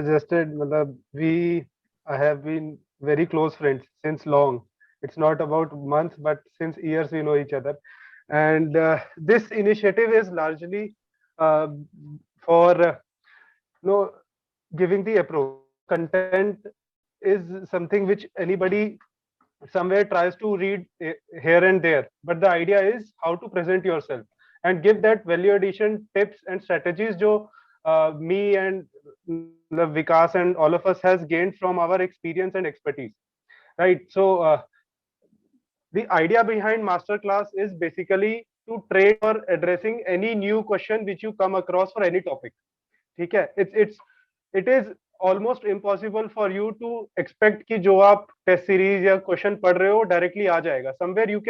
suggested, matlab, I have been very close friends since long. It's not about months, but since years we know each other. And this initiative is largely uh, for no giving the approach. Content is something which anybody somewhere tries to read here and there, but the idea is how to present yourself and give that value addition tips and strategies jo me and the Vikas and all of us has gained from our experience and expertise, right? So the idea behind masterclass is basically to train for addressing any new question which you come across for any topic. ठीक है, it is almost impossible for you to expect कि जो आप test series या question पढ़ रहे हो directly आ जाएगा. Somewhere you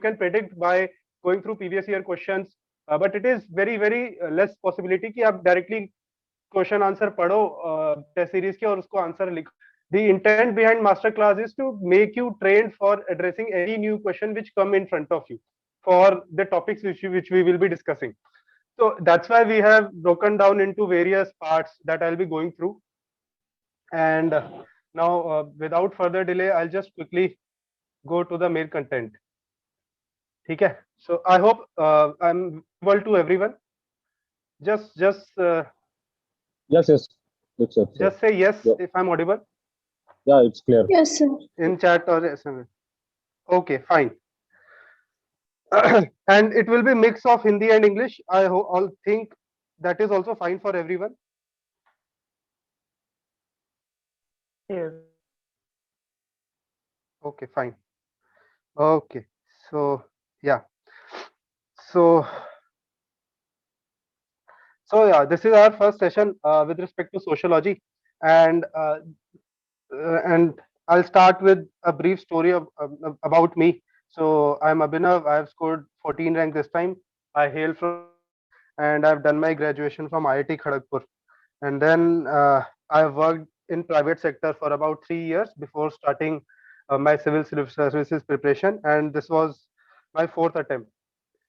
can predict by going through previous year questions, but it is very less possibility कि आप डायरेक्टली क्वेश्चन आंसर पढ़ो टेस्ट सीरीज के और उसको आंसर लिखो. The intent behind master class is to make you trained for addressing any new question which come in front of you for the topics which we will be discussing. So that's why we have broken down into various parts that I'll be going through. And now, without further delay, I'll just quickly go to the main content. Okay. So I hope I'm visible to everyone. Just Yes, yes. It's just say yes yeah. if I'm audible. Yeah, it's clear. Yes, sir. In chat or SMS. Okay, fine. And it will be mix of Hindi and English. I all think that is also fine for everyone. Yes. Okay, fine. Okay, so yeah, so yeah, this is our first session with respect to sociology, and I'll start with a brief story about me. So I'm Abhinav. I have scored 14 rank this time. I hail from and I've done my graduation from IIT Kharagpur, and then I've worked in private sector for about 3 years before starting my civil services preparation, and this was my fourth attempt.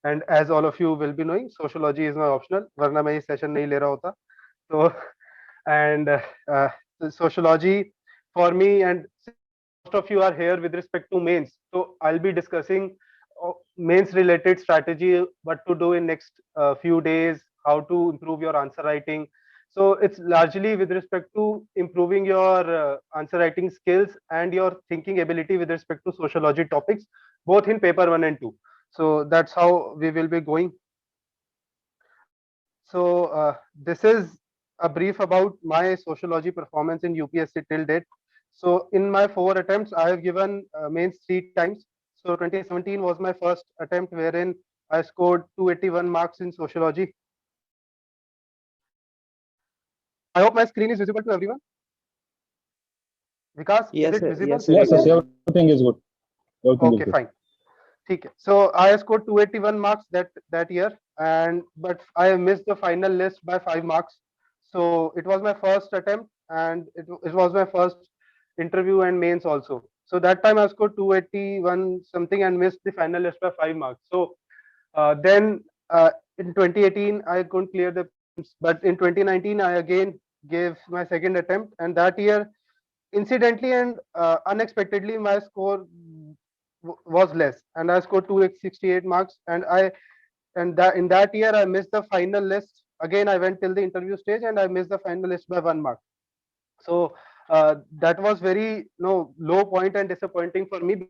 And as all of you will be knowing, sociology is my optional, वरना मैं ये session नहीं ले रहा होता. So and the sociology for me, and most of you are here with respect to mains, so I'll be discussing mains related strategy, what to do in next few days, how to improve your answer writing. So it's largely with respect to improving your answer writing skills and your thinking ability with respect to sociology topics, both in paper 1 and 2. So that's how we will be going. So this is a brief about my sociology performance in UPSC till date. So in my 4 attempts, I have given mains 3 times. So 2017 was my first attempt wherein I scored 281 marks in sociology. I hope my screen is visible to everyone. Vikas, Yes, is it sir. visible? Yes, sir. Yes, yes. Everything is good. Everything is Okay, good. fine. ठीक है. So I scored 281 marks that year, but I missed the final list by 5 marks. So it was my first attempt, and it was my first interview and mains also. So that time I scored 281 something and missed the final list by 5 marks. So then in 2018 I couldn't clear the prelims, but in 2019 I again gave my second attempt, and that year, incidentally and unexpectedly, my score was less, and I scored 268 marks, and that in that year I missed the final list. Again, I went till the interview stage and I missed the final list by 1 mark. So that was very low point and disappointing for me.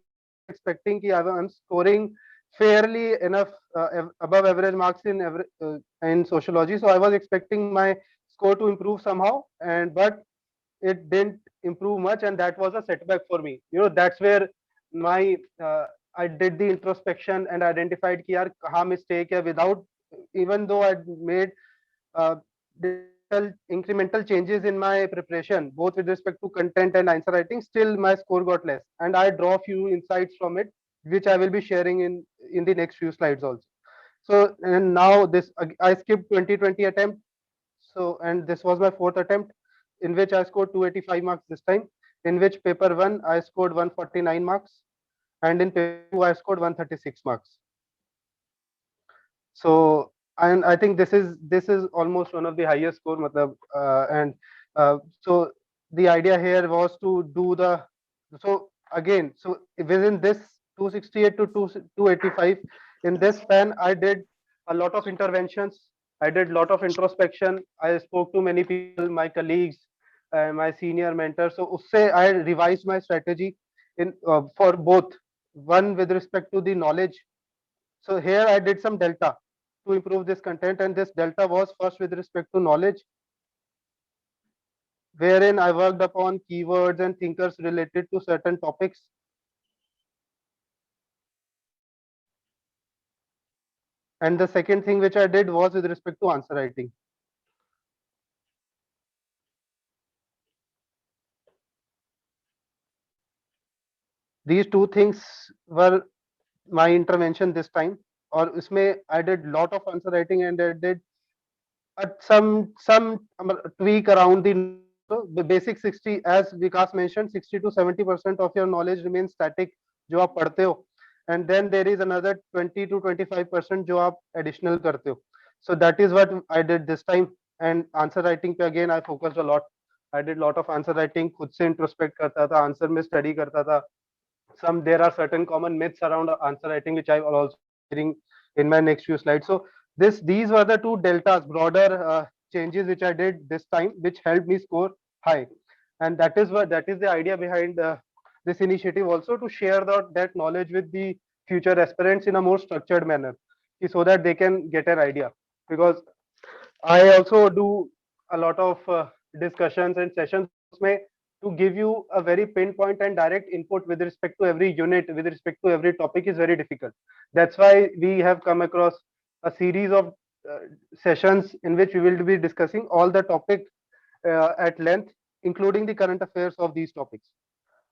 Expecting ki I'm scoring fairly enough above average marks in sociology, so I was expecting my score to improve somehow, and but it didn't improve much, and that was a setback for me. That's where my I did the introspection and identified कि यार कहाँ mistake है, without, even though I made uh, incremental changes in my preparation, both with respect to content and answer writing, still my score got less, and I draw few insights from it, which I will be sharing in the next few slides also. So, and now this I skipped 2020 attempt. So, and this was my fourth attempt, in which I scored 285 marks this time, in which paper 1 I scored 149 marks, and in paper 2 I scored 136 marks. So, and I think this is almost one of the highest score, matlab, and So the idea here was to do the, so again, so within this 268 to 285, in this span, I did a lot of interventions. I did a lot of introspection. I spoke to many people, my colleagues, my senior mentors. So usse I revised my strategy in for both. One with respect to the knowledge. So here I did some delta to improve this content, and this delta was first with respect to knowledge, wherein I worked upon keywords and thinkers related to certain topics. And the second thing which I did was with respect to answer writing. These two things were my intervention this time. Or इसमें I did lot of answer writing, and I did some tweak around the, so the basic 60, as Vikas mentioned, 60 to 70% of your knowledge remains static जो आप पढ़ते हो, and then there is another 20 to 25% जो आप additional करते हो. So that is what I did this time. And answer writing पे again I focused a lot. I did lot of answer writing, खुद से introspect करता था, answer में study करता था. Some, there are certain common myths around answer writing which I will also sharing in my next few slides. So these were the two deltas, broader changes which I did this time, which helped me score high. And that is the idea behind this initiative, also to share that knowledge with the future aspirants in a more structured manner, so that they can get an idea. Because I also do a lot of discussions and sessions में, to give you a very pinpoint and direct input with respect to every unit, with respect to every topic, is very difficult. That's why we have come across a series of sessions in which we will be discussing all the topic at length, including the current affairs of these topics.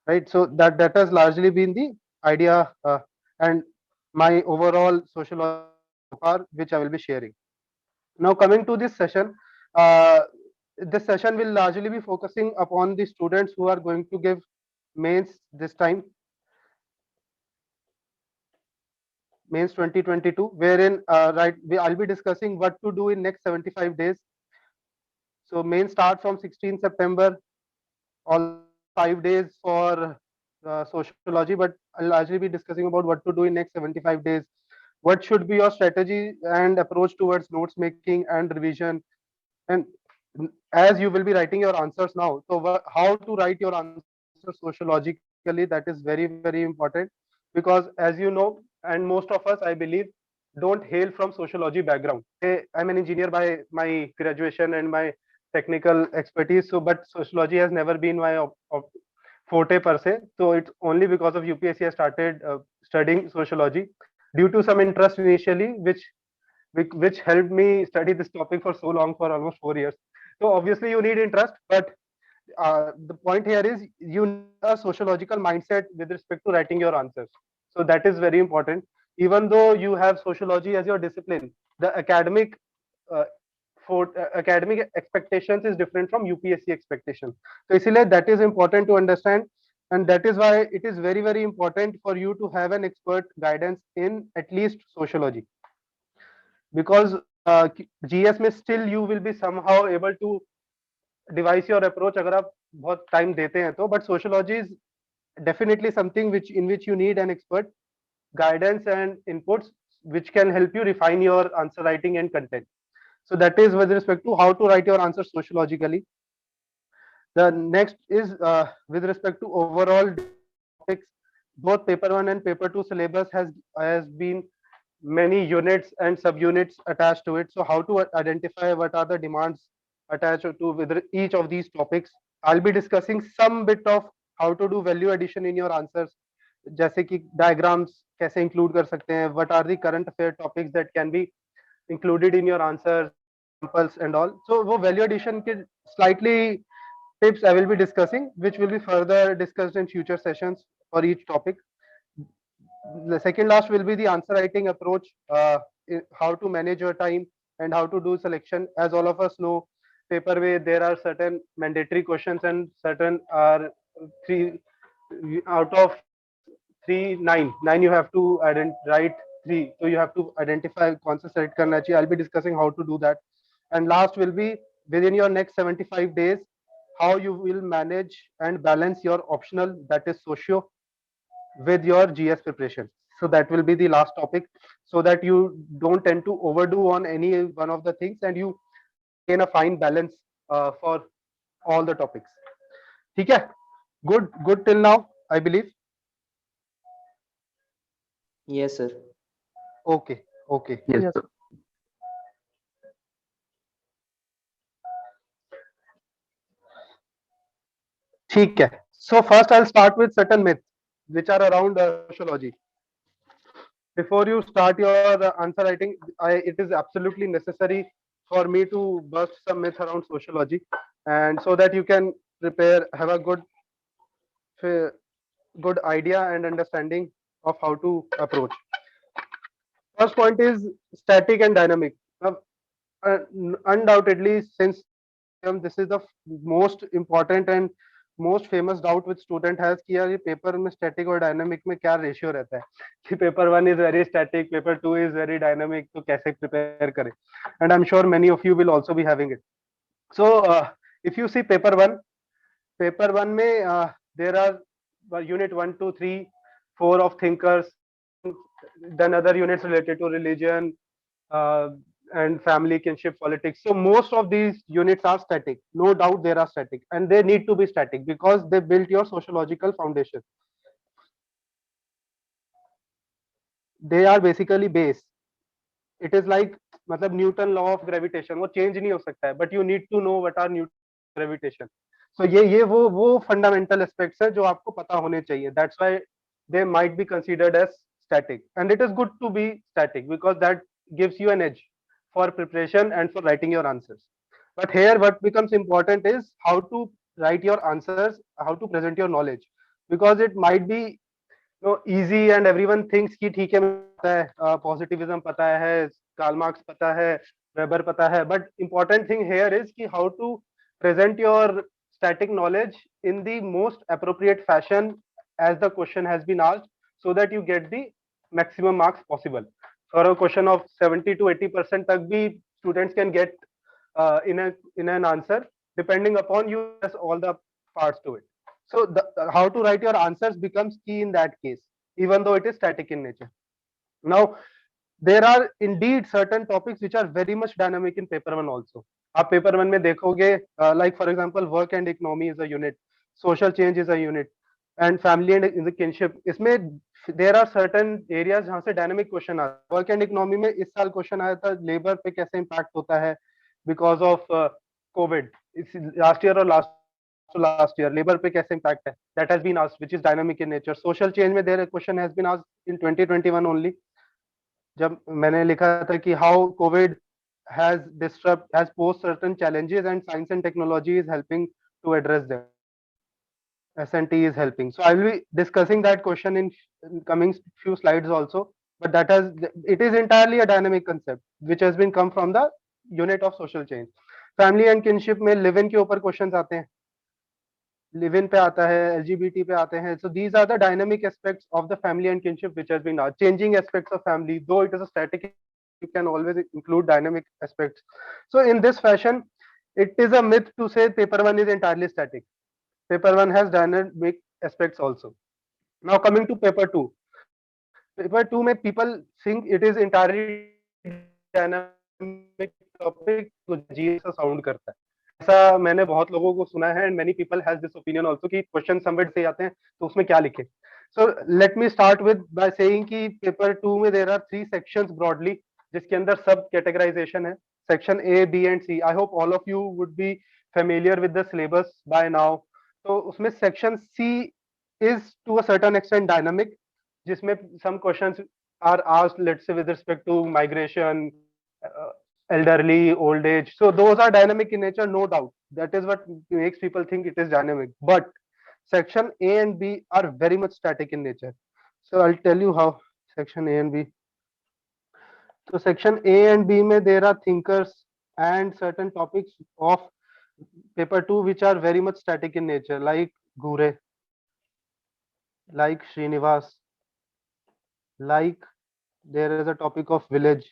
Right. So that has largely been the idea and my overall sociology so far, which I will be sharing. Now coming to uh, this session will largely be focusing upon the students who are going to give mains this time, mains 2022, wherein I'll be discussing what to do in next 75 days. So main start from 16 September, all 5 days for sociology, but I'll largely be discussing about what to do in next 75 days. What should be your strategy and approach towards notes making and revision? And as you will be writing your answers now, so how to write your answers sociologically, that is very, very important. Because as you know, and most of us, I believe, don't hail from sociology background. I'm an engineer by my graduation and my technical expertise, so but sociology has never been my forte per se. So it's only because of UPSC I started studying sociology due to some interest initially, which helped me study this topic for so long, for almost 4 years. So obviously you need interest, but the point here is you need a sociological mindset with respect to writing your answers. So that is very important. Even though you have sociology as your discipline, the uh, academic expectations is different from UPSC expectations. So इसलिए that is important to understand, and that is why it is very, very important for you to have an expert guidance in at least sociology. Because GS में still you will be somehow able to devise your approach अगर आप बहुत time देते हैं तो, but sociology is definitely something in which you need an expert guidance and inputs which can help you refine your answer writing and content. So that is with respect to how to write your answers sociologically. The next is with respect to overall topics. Both paper 1 and paper 2 syllabus has been many units and subunits attached to it. So how to identify what are the demands attached to with each of these topics. I'll be discussing some bit of how to do value addition in your answers, जैसे कि diagrams कैसे include कर सकते हैं, what are the current affair topics that can be included in your answers, examples and all. So वो value addition के slightly tips I will be discussing, which will be further discussed in future sessions for each topic. The second last will be the answer writing approach, how to manage your time and how to do selection. As all of us know, paper way there are certain mandatory questions and certain are three out of three nine you have to write three, so you have to identify कौन सा select करना चाहिए. I'll be discussing how to do that. And last will be within your next 75 days, how you will manage and balance your optional, that is socio, with your GS preparation. So that will be the last topic, so that you don't tend to overdo on any one of the things and you maintain a fine balance for all the topics. ठीक है? Good till now, I believe. Yes, sir. Okay. Yes, sir. ठीक है. So first I'll start with certain myths which are around sociology. Before you start your answer writing, it is absolutely necessary for me to bust some myths around sociology, and so that you can prepare, have a good idea and understanding of how to approach. First point is static and dynamic. Now, undoubtedly, since this is the most important and most famous doubt with student has कि यार ये paper में static और dynamic में क्या ratio रहता है कि paper 1 is very static, paper 2 is very dynamic, तो कैसे प्रिपेयर करें. And I am sure many of you will also be having it. So if you C paper 1 में there are unit 1 2 3 4 of thinkers, then other units related to religion and family, kinship, politics. So most of these units are static. No doubt they are static, and they need to be static because they build your sociological foundation. They are basically base. It is like मतलब Newton law of gravitation, वो change नहीं हो सकता है, but you need to know what are Newton gravitation. So ये वो fundamental aspects है जो आपको पता होने चाहिए. That's why they might be considered as static, and it is good to be static because that gives you an edge for preparation and for writing your answers. But here what becomes important is how to write your answers, how to present your knowledge, because it might be easy and everyone thinks कि ठीक है पता है, positivism पता है, Karl Marx पता है, Weber पता है, but important thing here is कि how to present your static knowledge in the most appropriate fashion as the question has been asked, so that you get the maximum marks possible. For a question of 70 to 80% tak bhi students can get in an answer, depending upon you as all the parts to it. So how to write your answers becomes key in that case, even though it is static in nature. Now there are indeed certain topics which are very much dynamic in paper 1 also. आप paper 1 में देखोगे, like for example work and economy is a unit, social change is a unit, and family and in the kinship. इसमें there are certain areas जहाँ से dynamic question आता है. Work and economy में इस साल क्वेश्चन आया था लेबर पे कैसे इम्पैक्ट होता है because of Covid. Last year और लास्ट ईयर लेबर पे कैसे इम्पैक्ट है, that has been asked, which is dynamic in nature. Social change में there question has been asked in 2021 only, जब मैंने लिखा था कि how Covid has posed certain challenges and science and technology is helping to address them. SNT is helping. So I will be discussing that question in coming few slides also, but it is entirely a dynamic concept which has been come from the unit of social change. Family and kinship में live in के ऊपर questions आते हैं, live in पे आता है, LGBT पे आते हैं. So these are the dynamic aspects of the family and kinship which has been asked. Changing aspects of family, though it is a static, you can always include dynamic aspects. So in this fashion, it is a myth to say paper 1 is entirely static. Paper 1 has dynamic aspects also. Now coming to paper 2. Paper 2 में people think it is entirely dynamic topic, तो GS का sound करता है. ऐसा मैंने बहुत लोगों को सुना है, and many people has this opinion also कि question somewhere से आते हैं तो उसमें क्या लिखे. So let me start with by saying कि paper 2 में there are 3 sections broadly, जिसके अंदर सब categorization है. Section A, B and C. I hope all of you would be familiar with the syllabus by now. तो उसमें section C is to a certain extent dynamic, जिसमें some questions are asked, let's say with respect to migration, elderly, old age. So those are dynamic in nature, no doubt. That is what makes people think it is dynamic. But section A and B are very much static in nature. So I'll tell you how section A and B. So section A and B में there are thinkers and certain topics of paper 2 which are very much static in nature, like Gure, like Srinivas, like there is a topic of village.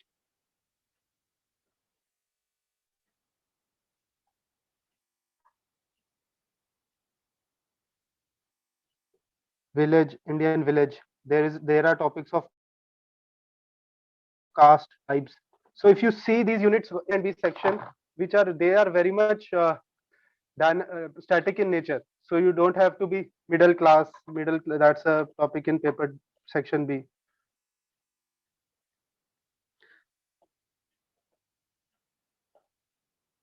village, Indian village. There are topics of caste, tribes. So if you see these units A and B section, which are they are very much static in nature. So you don't have to be middle class. That's a topic in paper section B.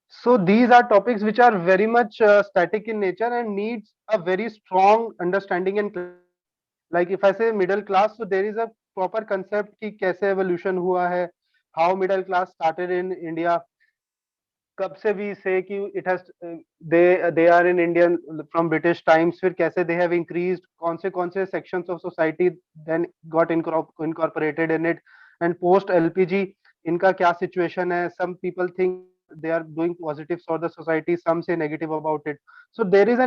So these are topics which are very much static in nature and needs a very strong understanding and like if I say middle class, so there is a proper concept कि कैसे evolution हुआ है, how middle class started in India, कब से भी से कि it has they are in Indian from British times, फिर कैसे they have increased, कौन से sections of society then got incorporated in it, and post LPG इनका क्या situation है. Some people think they are doing positives for the society, some say negative about it. So there is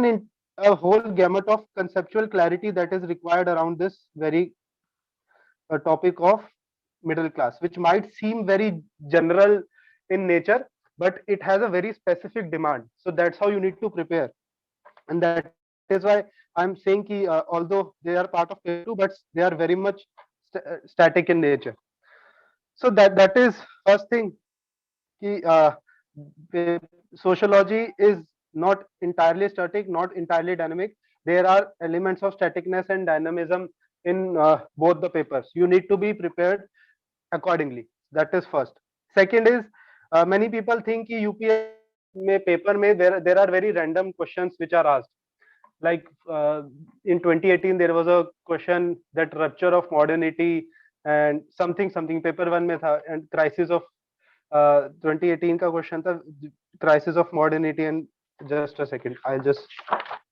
a whole gamut of conceptual clarity that is required around this very topic of middle class, which might seem very general in nature, but it has a very specific demand. So that's how you need to prepare, and that is why I'm saying ki although they are part of paper 2, but they are very much static in nature. So that is first thing ki sociology is not entirely static, not entirely dynamic. There are elements of staticness and dynamism in both the papers. You need to be prepared accordingly. That is first. Second is many people think कि UPSC में paper में there are very random questions which are asked. Like in 2018 there was a question that rupture of modernity and something paper 1 में था, and crisis of 2018 का question था crisis of modernity. And just a second, I'll just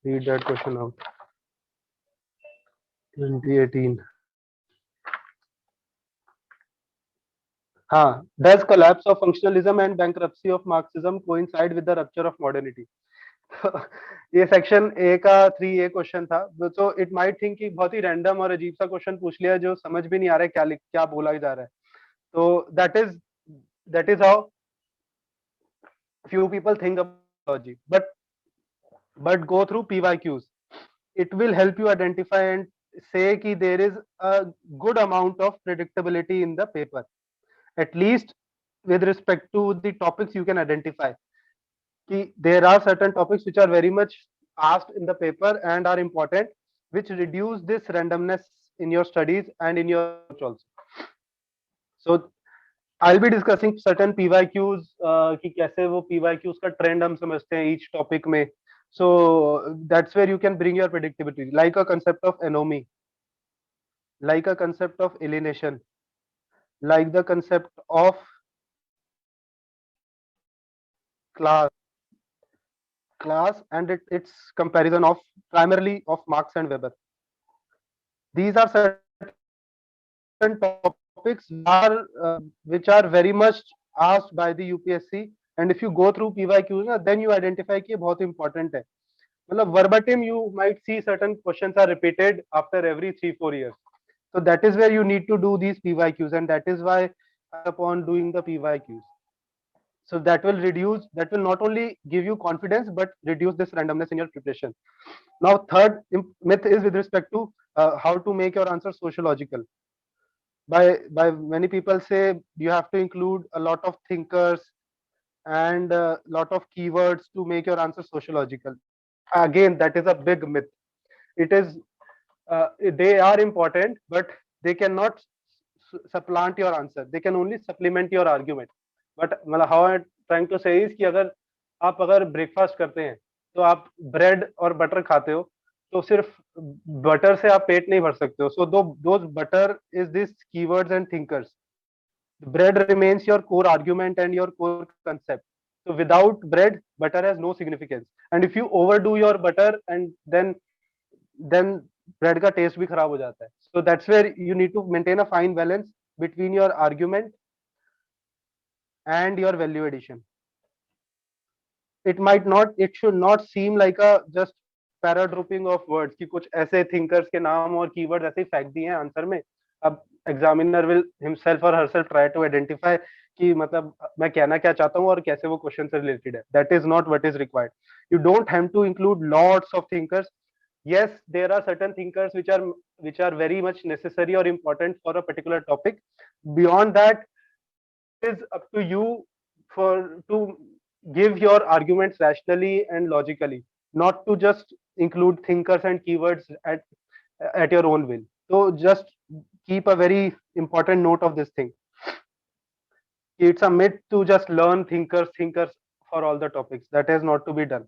read that question out. 2018. Does collapse of functionalism and bankruptcy of Marxism coincide with the rupture of modernity? ये section A का 3A question था. तो it might think कि बहुत ही random और अजीब सा question पूछ लिया जो समझ भी नहीं आ रहा है क्या बोला जा रहा है. तो that is how few people think about logic, but go through PYQs. It will help you identify and say कि there is a good amount of predictability in the paper, at least with respect to the topics you can identify. There are certain topics which are very much asked in the paper and are important, which reduce this randomness in your studies and in your approach also. So I'll be discussing certain PYQs कि कैसे वो PYQs का trend हम समझते हैं each topic में. So that's where you can bring your predictability, like a concept of anomy, like a concept of alienation, like the concept of class and its comparison of primarily of Marx and Weber. These are certain topics which are very much asked by the UPSC, and if you go through PYQs then you identify कि ये बहुत important है. मतलब verbatim you might see certain questions are repeated after every 3-4 years. So that is where you need to do these PYQs, and that is why upon doing the PYQs, so that will not only give you confidence but reduce this randomness in your preparation. Now third myth is with respect to how to make your answer sociological. By many people say you have to include a lot of thinkers and a lot of keywords to make your answer sociological. Again, that is a big myth. It is they are important, but they cannot supplant your answer. They can only supplement your argument. But मतलब how I'm trying to say is कि अगर breakfast करते हैं तो आप bread और butter खाते हो, तो सिर्फ बटर से आप पेट नहीं भर सकते हो. So those butter is this keywords and thinkers. Bread remains your core argument and your core concept. So without bread, butter has no significance. And if you overdo your butter, and then bread का taste भी खराब हो जाता है. So that's where you need to maintain a fine balance between your argument and your value addition. It should not seem like a just paratrooping of words कि कुछ ऐसे thinkers के नाम और keywords ऐसे ही फेंक दिए हैं आंसर में. अब examiner will himself or herself try to identify कि मतलब मैं कहना क्या चाहता हूँ और कैसे वो क्वेश्चन से रिलेटेड है. That is not what is required. You don't have to include lots of thinkers. yes, there are certain thinkers which are very much necessary or important for a particular topic. Beyond that, it is up to you for to give your arguments rationally and logically, not to just include thinkers and keywords at your own will. So just keep a very important note of this thing. It's a myth to just learn thinkers for all the topics. That is not to be done.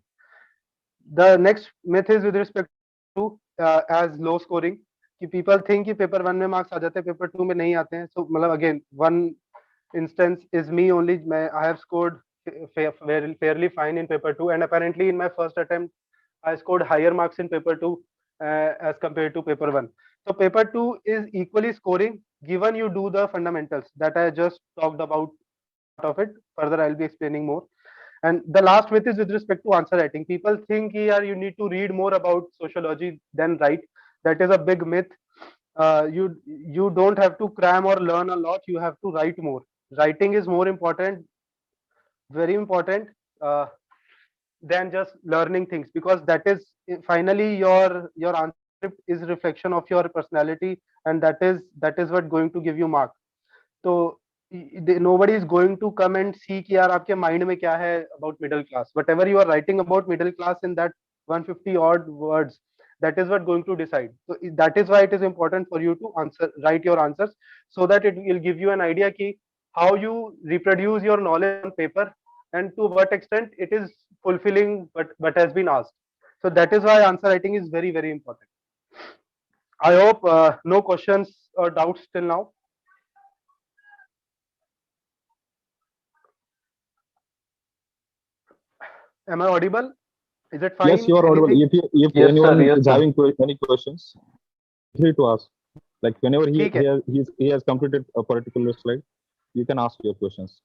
The next myth is with respect to as low scoring, कि people think कि paper one में marks आ जाते हैं, paper two में नहीं आते हैं. So मतलब again, one instance is me only. I have scored fairly fine in paper two, and apparently in my first attempt I scored higher marks in paper two as compared to paper one. So paper two is equally scoring given you do the fundamentals that I just talked about of it. Further I'll be explaining more. And the last myth is with respect to answer writing. People think here you need to read more about sociology than write. That is a big myth. You don't have to cram or learn a lot. You have to write more. Writing is more important, very important, than just learning things, because that is finally your answer script is reflection of your personality, and that is what going to give you mark. तो nobody is going to come and see कि यार आपके mind में क्या है about middle class. Whatever you are writing about middle class in that 150 odd words, that is what going to decide. So that is why it is important for you to write your answers, so that it will give you an idea कि how you reproduce your knowledge on paper and to what extent it is fulfilling what has been asked. So that is why answer writing is very, very important. I hope no questions or doubts till now. Am I audible? Is it fine? Yes, you are audible. Anything? If Yes, anyone sir. Yes, is sir. having any questions, free to ask. Like whenever ठीक है. he has completed a particular slide, you can ask your questions.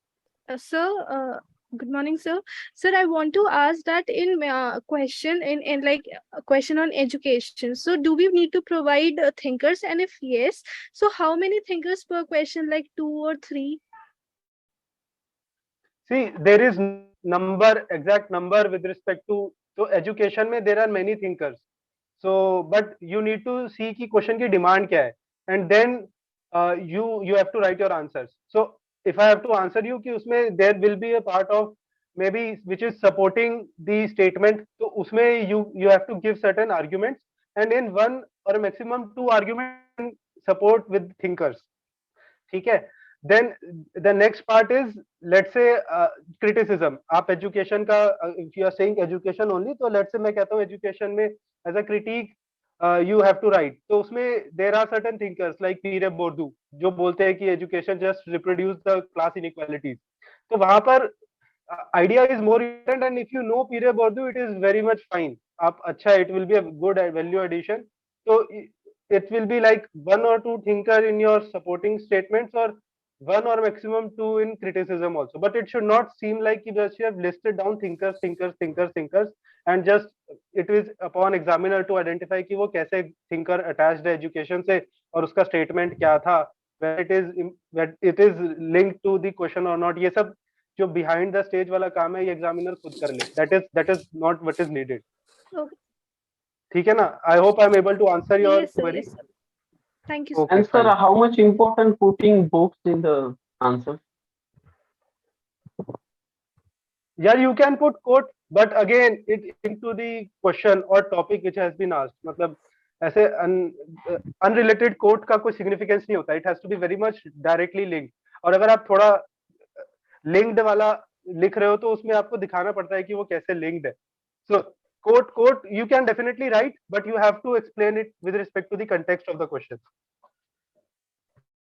Sir, good morning, sir. Sir, I want to ask that in question in like a question on education. So, do we need to provide thinkers, and if yes, so how many thinkers per question, like 2 or 3? See, there is exact number with respect to, so education में there are many thinkers. So, but you need to see कि question की demand क्या है, and then you have to write your answers. So, if I have to answer you कि उसमें there will be a part of maybe which is supporting the statement, तो उसमें you have to give certain arguments, and in one or maximum two arguments support with thinkers. ठीक है. Then the next part is, let's say criticism. आप education का if you are saying education only, तो let's say मैं कहता हूँ education में as a critique you have to write. तो उसमें there are certain thinkers like Pierre Bourdieu जो बोलते हैं कि education just reproduce the class inequalities. तो वहां पर idea is more important, and if you know Pierre Bourdieu, it is very much fine. आप अच्छा, it will be a good value addition. So it will be like one or two thinker in your supporting statements, or one or maximum two in criticism also. But it should not seem like you have listed down thinkers, and just it is upon examiner to identify कि वो कैसे thinker attached है education से, और उसका statement क्या था, whether it is linked to the question or not. ये सब जो behind the stage वाला काम है, ये examiner खुद कर ले. That is not what is needed. Okay. ठीक है ना? I hope I am able to answer your Yes, sir. query. Yes, sir. Thank you, sir. Okay, And sir, fine. how much important putting books in the answer? Yeah, you can put quote, but again it into the question or topic which has been asked. मतलब ऐसे unrelated quote का कोई significance नहीं होता. It has to be very much directly linked. और अगर आप थोड़ा linked वाला लिख रहे हो तो उसमें आपको दिखाना पड़ता है कि वो कैसे linked है. So quote you can definitely write, but you have to explain it with respect to the context of the question.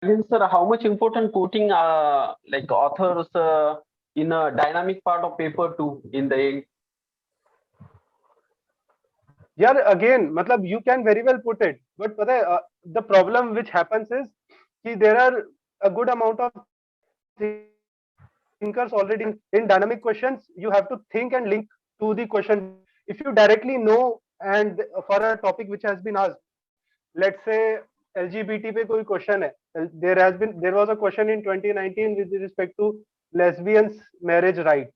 And sir, how much important putting like authors in a dynamic part of paper two in the end? Yeah, again, matlab you can very well put it, but पता है the problem which happens is कि there are a good amount of thinkers already in dynamic questions. You have to think and link to the question. If you directly know, and for a topic which has been asked, let's say LGBT पे कोई question है, there was a question in 2019 with respect to lesbians marriage right.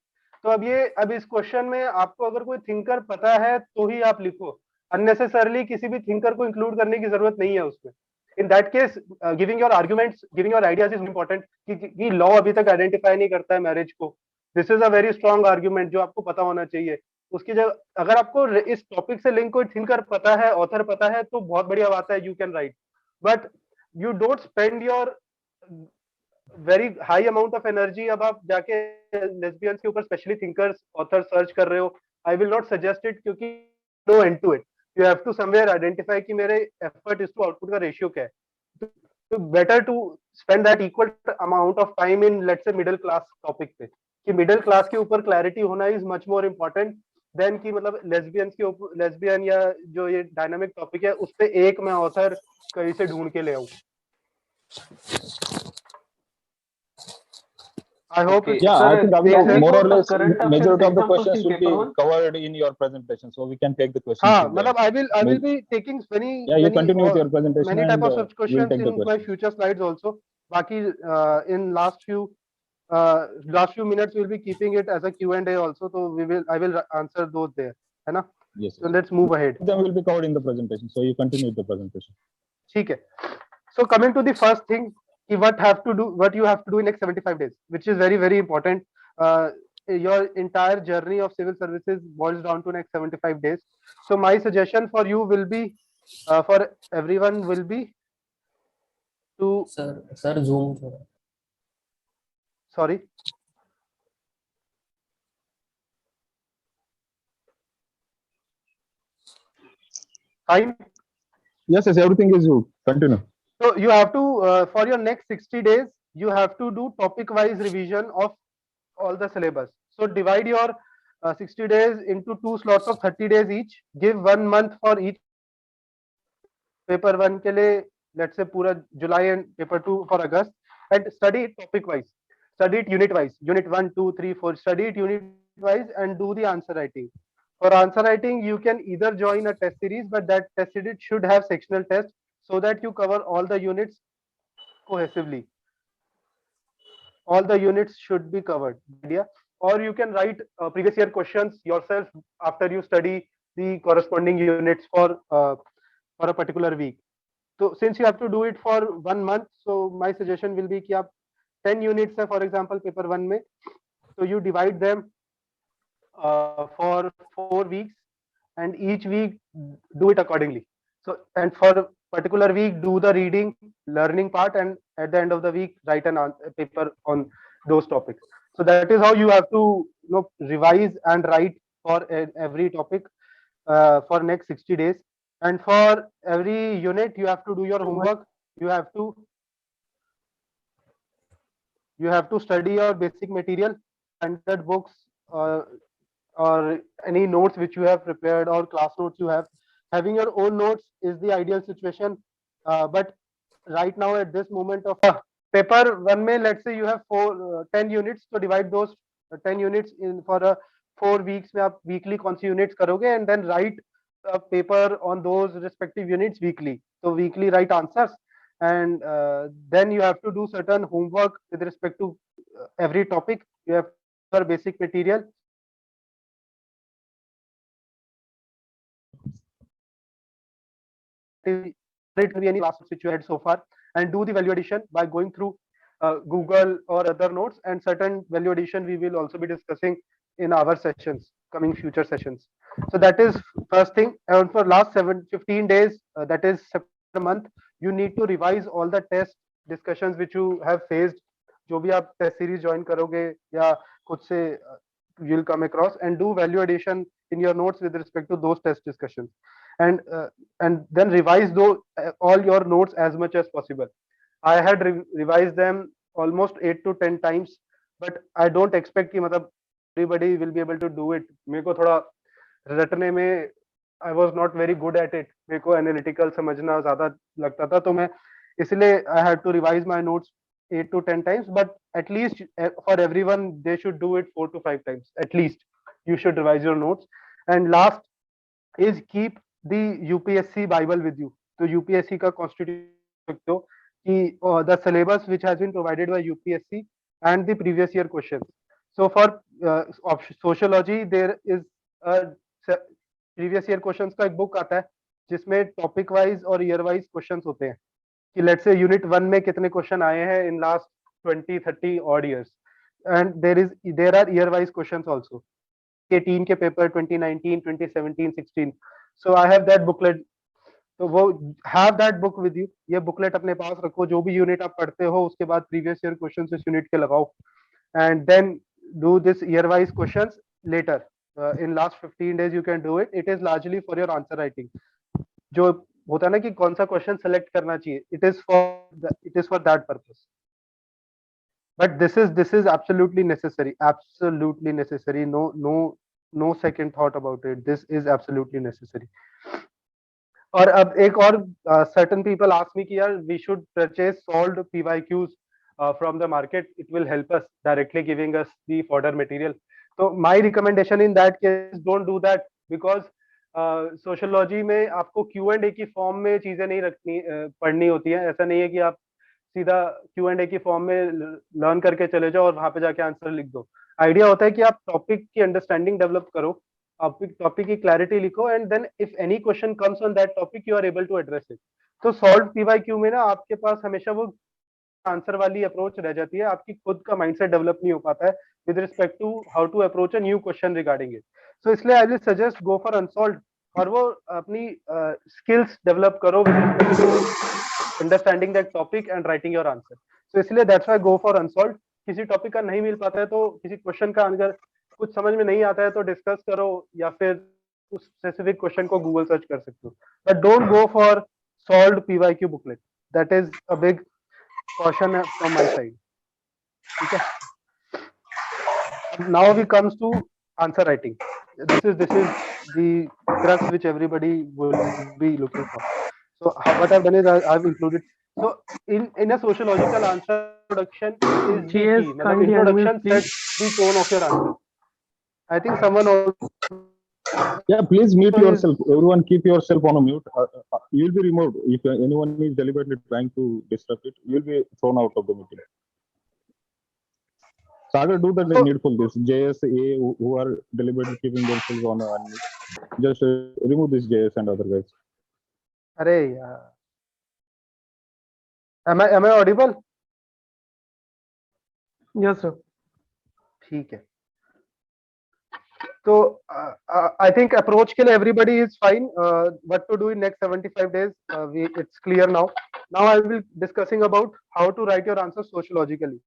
तो अब इस question में आपको अगर कोई थिंकर पता है तो ही आप लिखो. अननेसेसरली किसी भी थिंकर को इंक्लूड करने की जरूरत नहीं है उसमें. In that case giving your arguments, giving your ideas is important. कि लॉ अभी तक आइडेंटिफाई नहीं करता है मैरिज को. This is a very strong argument जो आपको पता होना चाहिए. उसकी जगह अगर आपको इस टॉपिक से लिंक कोई थिंकर पता है, ऑथर पता है, तो बहुत बढ़िया बात है, you can write. But you don't spend your very high amount of energy. अब आप जाके लेस्बियंस के ऊपर स्पेशली थिंकर्स ऑथर सर्च कर रहे हो, I will not suggest it, क्योंकि no end to it. You have to somewhere identify कि मेरे एफर्ट इज टू आउटपुट का रेशियो क्या है. तो better to spend that equal amount of time in let's say middle class topic पे. कि middle class के ऊपर क्लैरिटी होना is much more important than कि मतलब लेस्बियंस के ऊपर, लेस्बियन या जो ये डायनामिक टॉपिक है उस पे एक मैं ऑथर कहीं से ढूंढ के ले आऊं. I hope Okay. it Yeah, Sir, I think Abhinav, makes sense. more or Any less current affairs majority of the examples questions in should be paper one? covered in your presentation, so we can take the questions. हाँ in there. मतलब I will be taking many Yeah, you many continue with your presentation many type and of such we'll questions take the in my questions. future slides also. बाकी in last few minutes we'll be keeping it as a Q&A also, so I will answer those there, है ना? Yes, So yes. let's move ahead. Them will be covered in the presentation, so you continue with the presentation. ठीक है. So coming to the first thing, what you have to do in next 75 days, which is very very important. Your entire journey of civil services boils down to next 75 days. So my suggestion for you will be, for everyone will be to, sir zoom थोड़ा sorry, fine. Yes, yes, everything is you. Continue. So you have to, for your next 60 days, you have to do topic wise revision of all the syllabus. So divide your 60 days into 2 slots of 30 days each. Give 1 month for each. Paper 1 के लिए let's say पूरा July and paper 2 for August, and study it topic wise. Study it unit wise. Unit 1, 2, 3, 4. Study it unit wise and do the answer writing. For answer writing, you can either join a test series, but that test series should have sectional tests so that you cover all the units cohesively. All the units should be covered. Idea. Or you can write previous year questions yourself after you study the corresponding units for a particular week. So since you have to do it for 1 month, so my suggestion will be कि आप 10 units है for example paper 1 में, so you divide them for 4 weeks and each week do it accordingly. So and for particular week do the reading learning part, and at the end of the week write a paper on those topics. So that is how you have to revise and write for every topic for next 60 days. And for every unit you have to do your homework. You have to study your basic material, standard books, or any notes which you have prepared, or class notes you have. Having your own notes is the ideal situation, but right now at this moment of paper 1 में, let's say you have 10 units, so divide those 10 units in for 4 weeks में आप weekly कौन सी units करोगे, and then write a paper on those respective units weekly. So weekly write answers, and then you have to do certain homework with respect to every topic. You have your basic material. Any classes which you had so far, and do the value addition by going through Google or other notes, and certain value addition we will also be discussing in our sessions, coming future sessions. So that is first thing. And for last 15 days, that is September month, you need to revise all the test discussions which you have faced. जो भी आप test series join करोगे या खुद से you'll come across, and do value addition in your notes with respect to those test discussions, and then revise those all your notes as much as possible. I had revised them almost 8 to 10 times, but I don't expect कि मतलब everybody will be able to do it. मेरे को थोड़ा रटने में I was not very good at it. मेरे को analytical समझना ज़्यादा लगता था, तो मैं इसलिए I had to revise my notes 8 to 10 times, but at least for everyone they should do it 4 to 5 times. At least you should revise your notes. And last is keep the UPSC Bible with you. So UPSC का constitution the syllabus which has been provided by UPSC and the previous year questions. So for sociology there is previous year questions का एक book आता है जिसमें topic wise और year wise questions होते हैं कि लेट्स से यूनिट 1 में कितने क्वेश्चन आए हैं in last 20-30 odd years, and there are year wise questions also 18 के पेपर 2019 2017 16. So I have that booklet, तो वो have that book with you, ये बुकलेट अपने पास रखो, जो भी यूनिट आप पढ़ते हो उसके बाद प्रीवियस ईयर क्वेश्चंस इस यूनिट के लगाओ, and then do this year wise questions later. In last 15 days you can do it. It is largely for your answer writing. जो होता है ना कि कौन सा क्वेश्चन सेलेक्ट करना चाहिए, it is for that purpose. But this is absolutely necessary. No second thought about it. This is absolutely necessary. और अब एक और certain people ask me कि यार we should purchase solved PYQs from the market. It will help us directly giving us the fodder material. So my recommendation in that case, don't do that, because sociology में आपको Q&A की form में चीजें नहीं रखनी पढ़नी होती है. ऐसा नहीं है कि आप सीधा Q&A की फॉर्म में लर्न करके चले जाओ और वहां पे जाके आंसर लिख दो. आइडिया होता है कि आप टॉपिक की अंडरस्टैंडिंग डेवलप करो, टॉपिक की क्लैरिटी लिखो, and then if any question comes on that topic you are able to address it. तो सॉल्व पीवाईक्यू में ना आपके पास हमेशा वो आंसर वाली अप्रोच रह जाती है, आपकी खुद का माइंडसेट डेवलप नहीं हो पाता है with respect to how to approach a new question regarding it. So इसलिए I will suggest go for unsolved, और वो अपनी स्किल्स डेवलप करो with respect to understanding that topic and writing your answer. So इसलिए that's why go for unsolved. किसी topic का नहीं मिल पाता है तो किसी क्वेश्चन का अगर कुछ समझ में नहीं आता है तो डिस्कस करो, या फिर उस स्पेसिफिक क्वेश्चन को गूगल सर्च कर सकते हो, but don't go for solved PYQ booklet. That is a big caution from my side. Okay. Now we comes to answer writing. This is the crux which everybody will be looking for. So what I've done is I've included. So in a sociological answer, introduction is the key. Introduction sets the tone of your answer. I think someone also. Yeah, please mute yourself. Everyone keep yourself on a mute. You'll be removed. If anyone is deliberately trying to disrupt it, you'll be thrown out of the meeting. Sagar, do the needful this. JSA who are deliberately keeping themselves on a mute. Just remove this JS and other guys. Arey yaar. Am I audible? Yes, sir. ठीक है. So I think approach के लिए everybody is fine. What to do in next 75 days? It's clear now. Now I will be discussing about how to write your answers sociologically.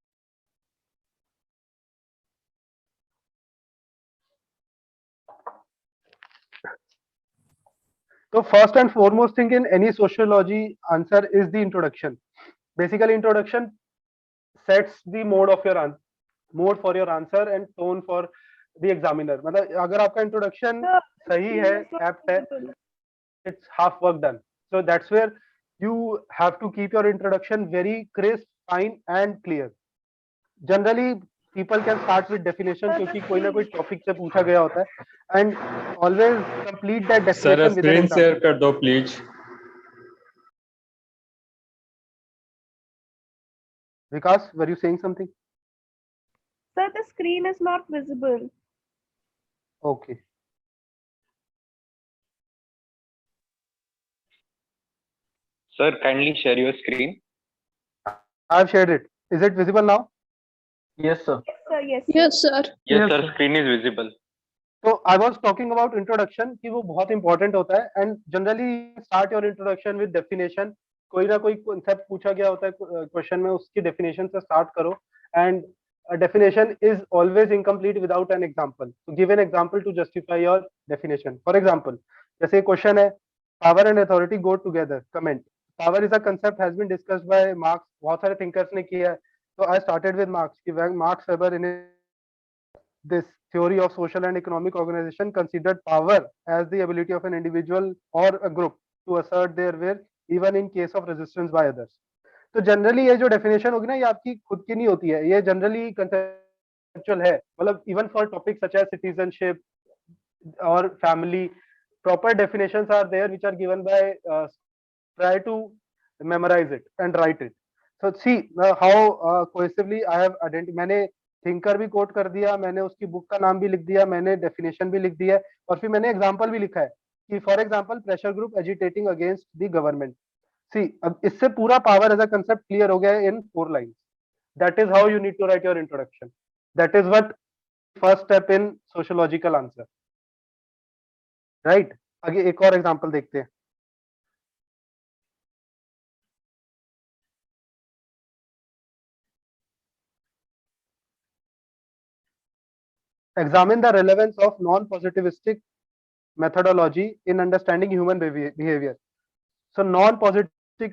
So first and foremost thing in any sociology answer is the introduction. Basically, introduction sets the mode of your for your answer and tone for the examiner. मतलब अगर आपका introduction सही है, apt है, it's half work done. So that's where you have to keep your introduction very crisp, fine and clear. Generally people can start with definition क्योंकि कोई ना कोई topic से पूछा गया होता है, and always complete that definition with an screen share example. कर दो please. Vikas, were you saying something? Sir, the screen is not visible. Okay. Sir, kindly share your screen. I've shared it. Is it visible now? Yes, sir. Yes, sir. Yes. Yes, sir. Yes, sir. Screen is visible. So I was talking about introduction कि वो बहुत important होता है, and generally start your introduction with definition. कोई ना कोई concept पूछा गया होता है question में, उसकी definition से start करो, and a definition is always incomplete without an example. So give an example to justify your definition. For example, जैसे question है power and authority go together. Comment. Power is a concept has been discussed by Marx. बहुत सारे thinkers ने किया है. So I started with Marx. Marx Weber in this theory of social and economic organization considered power as the ability of an individual or a group to assert their will even in case of resistance by others. तो generally ये जो definition होगी ना, ये आपकी खुद की नहीं होती है, ये जनरली कंसेप्चुअल है. मतलब even for topic such as citizenship और family, proper definitions are there which are given by try to memorize it and write it. So see how cohesively I have identified. मैंने thinker भी coat कर दिया, मैंने उसकी book का नाम भी लिख दिया, मैंने डेफिनेशन भी लिख दिया है, और फिर मैंने एग्जांपल भी लिखा है कि for example pressure group agitating against the government. See अब इससे पूरा power as a concept clear हो गया in 4 lines. That is how you need to write your introduction. That is what first step in sociological answer, right. आगे एक और example देखते हैं। Examine the relevance of non-positivistic methodology in understanding human behavior. So non-positivistic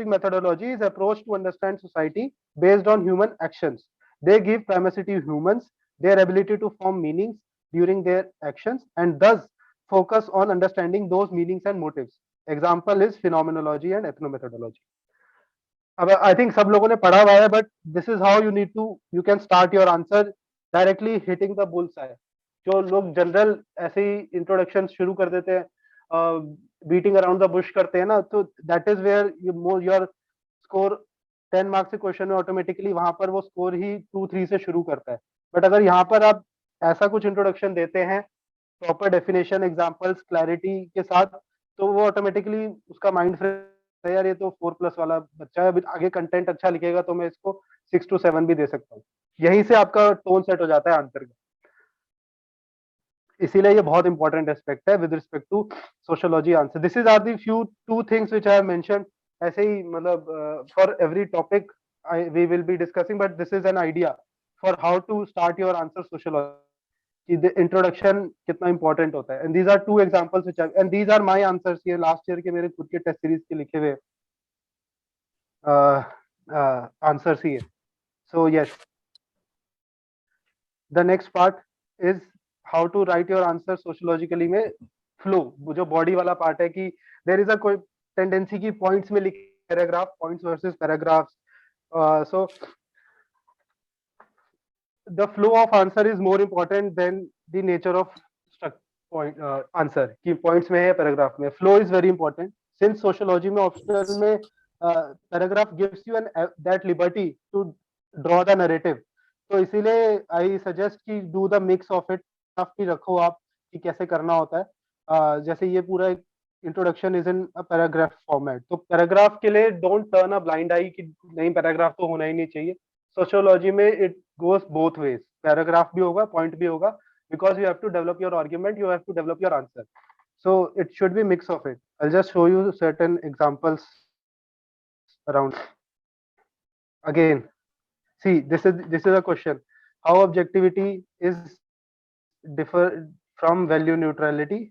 methodology is approach to understand society based on human actions. They give primacy to humans, their ability to form meanings during their actions, and thus focus on understanding those meanings and motives. Example is phenomenology and ethnomethodology. अब I think सब लोगों ने पढ़ा हुआ है, but this is how you can start your answer directly hitting the bull's eye. जो लोग general ऐसे ही इंट्रोडक्शन शुरू कर देते हैं, बीटिंग अराउंड द बुश करते हैं ना, तो that is where your score 10 marks के क्वेश्चन में ऑटोमेटिकली वहां पर वो स्कोर ही 2-3 से शुरू करता है। बट अगर यहाँ पर आप ऐसा कुछ इंट्रोडक्शन देते हैं प्रॉपर डेफिनेशन, एग्जांपल्स, क्लैरिटी के साथ, तो वो ऑटोमेटिकली उसका माइंड फ्रेम, यार ये तो 4+ वाला बच्चा है, अभी आगे कंटेंट अच्छा लिखेगा तो मैं इसको 6 to 7 भी दे सकता हूँ। यहीं से आपका टोन सेट हो जाता है आंसर का। इसीलिए ये बहुत इंपॉर्टेंट एस्पेक्ट है with respect to sociology answer. This is are the few 2 things which I have mentioned. ऐसे ही मतलब for every topic we will be discussing, but this is an idea for how to start your answer sociology, कि introduction कितना important होता है। And these are 2 examples which and these are my answers. ये last year के मेरे खुद के test series के लिखे हुए आंसर्स ही है। So yes, the next part is how to write your answer sociologically में फ्लो, जो बॉडी वाला पार्ट है कि देयर इज अ कोई टेंडेंसी की पॉइंट्स में लिखे paragraph, points versus paragraphs. So the flow of answer is more important than the nature of point answer कि points में है paragraph में। flow is very important since sociology में optional में paragraph gives you that liberty to draw the narrative। तो इसीलिए I suggest कि do the mix of it, भी रखो आप कि कैसे करना होता है। जैसे ये पूरा introduction is in a paragraph format, तो पैराग्राफ के लिए डोंट टर्न अ ब्लाइंड आई कि नहीं पैराग्राफ तो होना ही नहीं चाहिए। सोशियोलॉजी में it goes both ways, paragraph भी होगा, पॉइंट भी होगा, because you have to develop your argument, you have to develop your answer, so it should be mix of it। I'll just show you certain examples around। Again, see, this is a question, how objectivity is differ from value neutrality,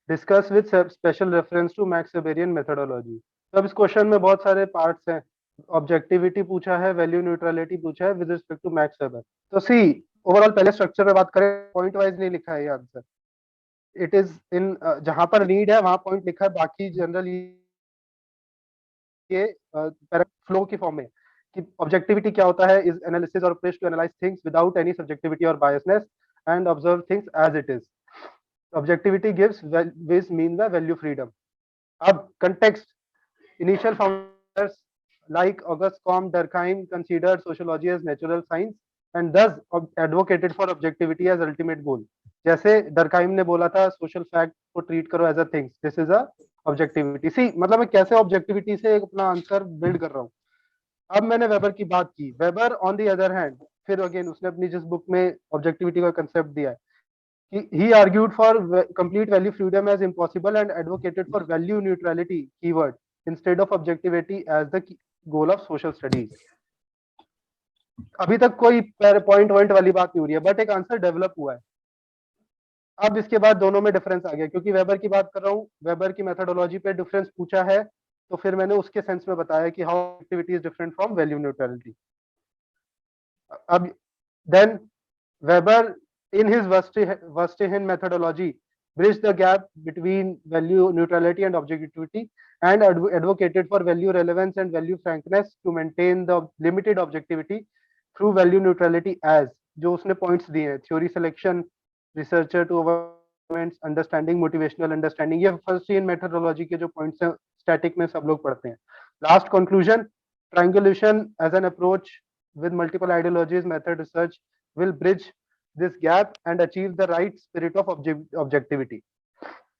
discuss with special reference to Max Weberian methodology। तो अब इस question में बहुत सारे parts हैं, objectivity पूछा है, value neutrality पूछा है with respect to Max Weber. तो सी ओवरऑल पहले स्ट्रक्चर पे बात करें, पॉइंट वाइज नहीं लिखा है ये आंसर, इट इज इन जहां पर नीड है वहां पॉइंट लिखा है, बाकी जनरल ये फ्लो की फॉर्म में कि ऑब्जेक्टिविटी क्या होता है, इज एनालिसिस और approach to analyse things without any subjectivity और biasness and observe things as it is. Objectivity gives which mean the value freedom. अब context, initial founders like Auguste Comte, Durkheim considered sociology as natural science and thus advocated for objectivity as ultimate goal। जैसे डरकाइम ने बोला था social fact को treat करो as a things, this is a objectivity. See मतलब मैं कैसे objectivity से अपना आंसर बिल्ड कर रहा हूँ। अब मैंने वेबर की बात की, weber on the other hand फिर अगेन उसने अपनी जिस बुक में ऑब्जेक्टिविटी का कंसेप्ट दिया है कि he argued for complete value freedom as impossible and advocated for value neutrality keyword instead of objectivity as the goal of social studies. अभी तक कोई पॉइंट वाली बात नहीं हो रही है, बट एक आंसर डेवलप हुआ है। अब इसके बाद दोनों में डिफरेंस आ गया, क्योंकि वेबर की बात कर रहा हूँ, वेबर की मेथोडोलॉजी पे डिफरेंस पूछा है, तो फिर मैंने उसके सेंस में बताया कि how activity is different from value neutrality. अब then Weber in his verstehen methodology bridge the gap between value neutrality and objectivity and advocated for value relevance and value frankness to maintain the limited objectivity through value neutrality as, जो उसने points दिए हैं, theory selection, researcher to awarements, understanding, motivational understanding, ये first in methodology के जो points हैं static में सब लोग पढ़ते हैं। Last conclusion, triangulation as an approach with multiple ideologies method research will bridge this gap and achieve the right spirit of objectivity.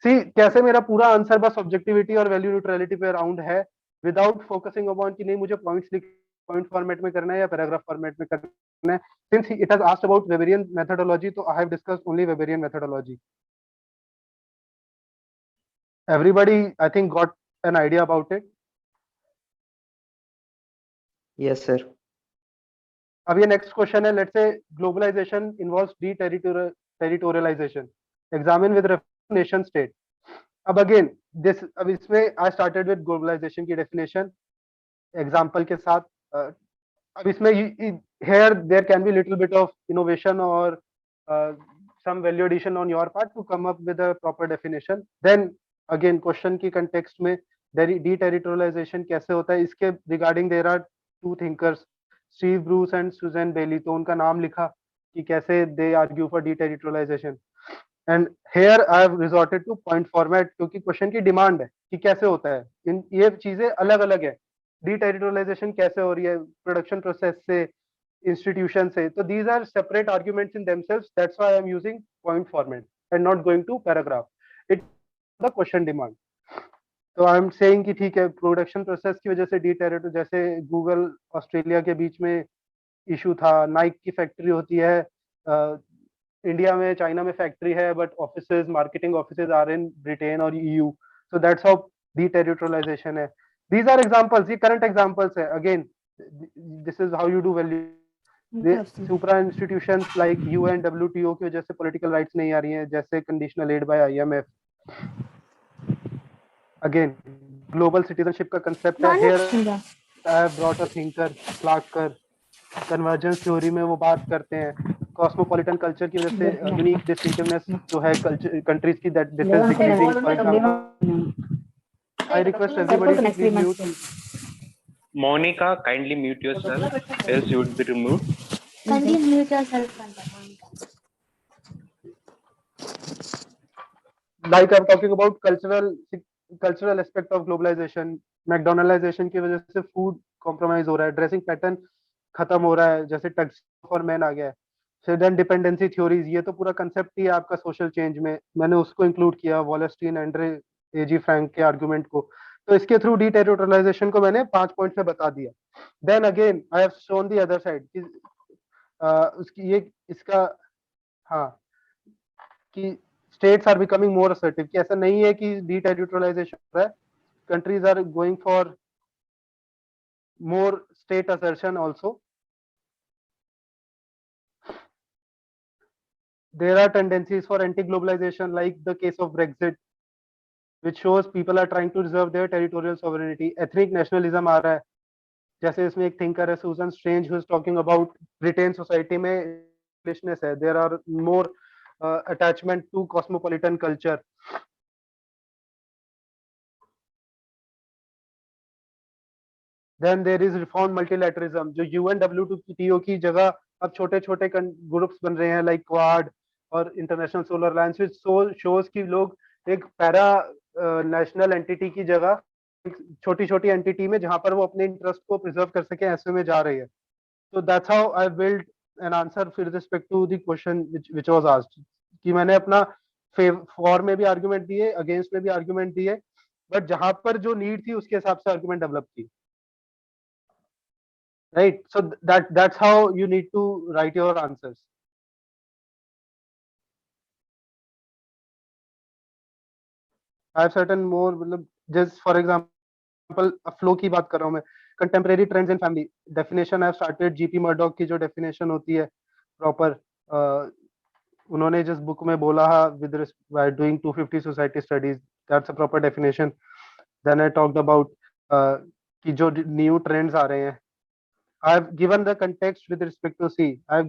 See, कैसे मेरा पूरा आंसर बस ऑब्जेक्टिविटी और वैल्यू न्यूट्रलिटी पे अराउंड है, विदाउट फोकसिंग अपॉन कि नहीं मुझे पॉइंट्स लिख पॉइंट फॉर्मेट में करना है या पैराग्राफ फॉर्मेट में करना है. Since it has asked about Weberian methodology, so I have discussed only Weberian methodology. Everybody, I think, got an idea about it. Yes, sir. अब ये नेक्स्ट क्वेश्चन है. Let's say globalisation involves territorialisation. Examine with nation state. अब again this, अब इसमें I started with globalisation की definition example के साथ. अब इसमें here there can be little bit of innovation or some value addition on your part to come up with a proper definition. Then again question की context में deterritorialization कैसे होता है, इसके regarding there are two thinkers, Steve Bruce and Susan Bailey. तो उनका नाम लिखा कि कैसे they argue for deterritorialization. And here I have resorted to point format क्योंकि question की demand है कि कैसे होता है. इन ये चीजें अलग अलग है. Deterritorialization कैसे हो रही है प्रोडक्शन प्रोसेस से, इंस्टीट्यूशन से. तो these are separate arguments in themselves. That's why I am using point format and not going to paragraph. It the question demand. तो आई एम सेइंग कि ठीक है, प्रोडक्शन प्रोसेस की वजह से डीटेरिटो, जैसे गूगल ऑस्ट्रेलिया के बीच में इशू था, नाइक की फैक्ट्री होती है इंडिया में, चाइना में फैक्ट्री है, but offices, marketing offices are in Britain और EU. So that's how deterritorialization है. These are examples, ये current examples है. Again, this is how you do value. Supra institutions like UN, WTO की वजह से political rights नहीं आ रही हैं, जैसे conditional aid by IMF. Again, global citizenship का concept है. Here I have brought a thinker, Clarker. Convergence theory में वो बात करते हैं. Cosmopolitan culture की वजह से unique distinctiveness जो है countries की, that this is decreasing. For example, I request everybody to please mute. Monica, kindly mute yourself, else you would be removed. Kindly mute yourself, Monica. Like I'm talking about cultural aspect of globalization. McDonaldization की वजह से food compromise हो रहा है, dressing pattern खत्म हो रहा है, जैसे टैक्स फॉर मैन आ गया है. Then dependency theories, ये तो पूरा concept ही है आपका social change में. मैंने उसको include किया, Wallerstein, Andre, A.G. Frank के argument को. तो इसके थ्रू deterritorialization को मैंने 5 पॉइंट्स में बता दिया. Then again I have shown the other side कि उसकी ये इसका हाँ कि states are becoming more assertive, कि ऐसा नहीं है कि deterritorialization हो रहा है. Countries are going for more state assertion also. There are tendencies for anti-globalization, like the case of Brexit, which shows people are trying to reserve their territorial sovereignty. Ethnic nationalism आ रहा है, जैसे इसमें एक thinker है Susan Strange, who is talking about Britain society में Englishness है. There are more attachment to cosmopolitan culture. Then there is reformed multilateralism, जो UN WTO की जगह अब छोटे छोटे ग्रुप्स बन रहे हैं, लाइक क्वाड और इंटरनेशनल सोलर अलायंस, विच शोज कि लोग एक पैरा नेशनल एंटिटी की जगह छोटी छोटी एंटिटी में, जहां पर वो अपने इंटरेस्ट को प्रिजर्व कर सके, ऐसे में जा रही है. तो that's how I build an answer with respect to the question which was asked, कि मैंने अपना फॉर में भी आर्गुमेंट दिए, अगेंस्ट में भी आर्गुमेंट दिए, बट जहां पर जो नीड थी उसके हिसाब से आर्गुमेंट डेवलप की. Right, so that's how you need to write your answers. I have certain more, just for example, flow की बात कर रहा हूँ मैं. Contemporary trends in family definition I have started. GP Murdoch की जो definition होती है proper, उन्होंने जिस book में बोला है with by doing 250 society studies, that's a proper definition. Then I talked about कि जो new trends आ रहे हैं. I have given the context with respect to C. I have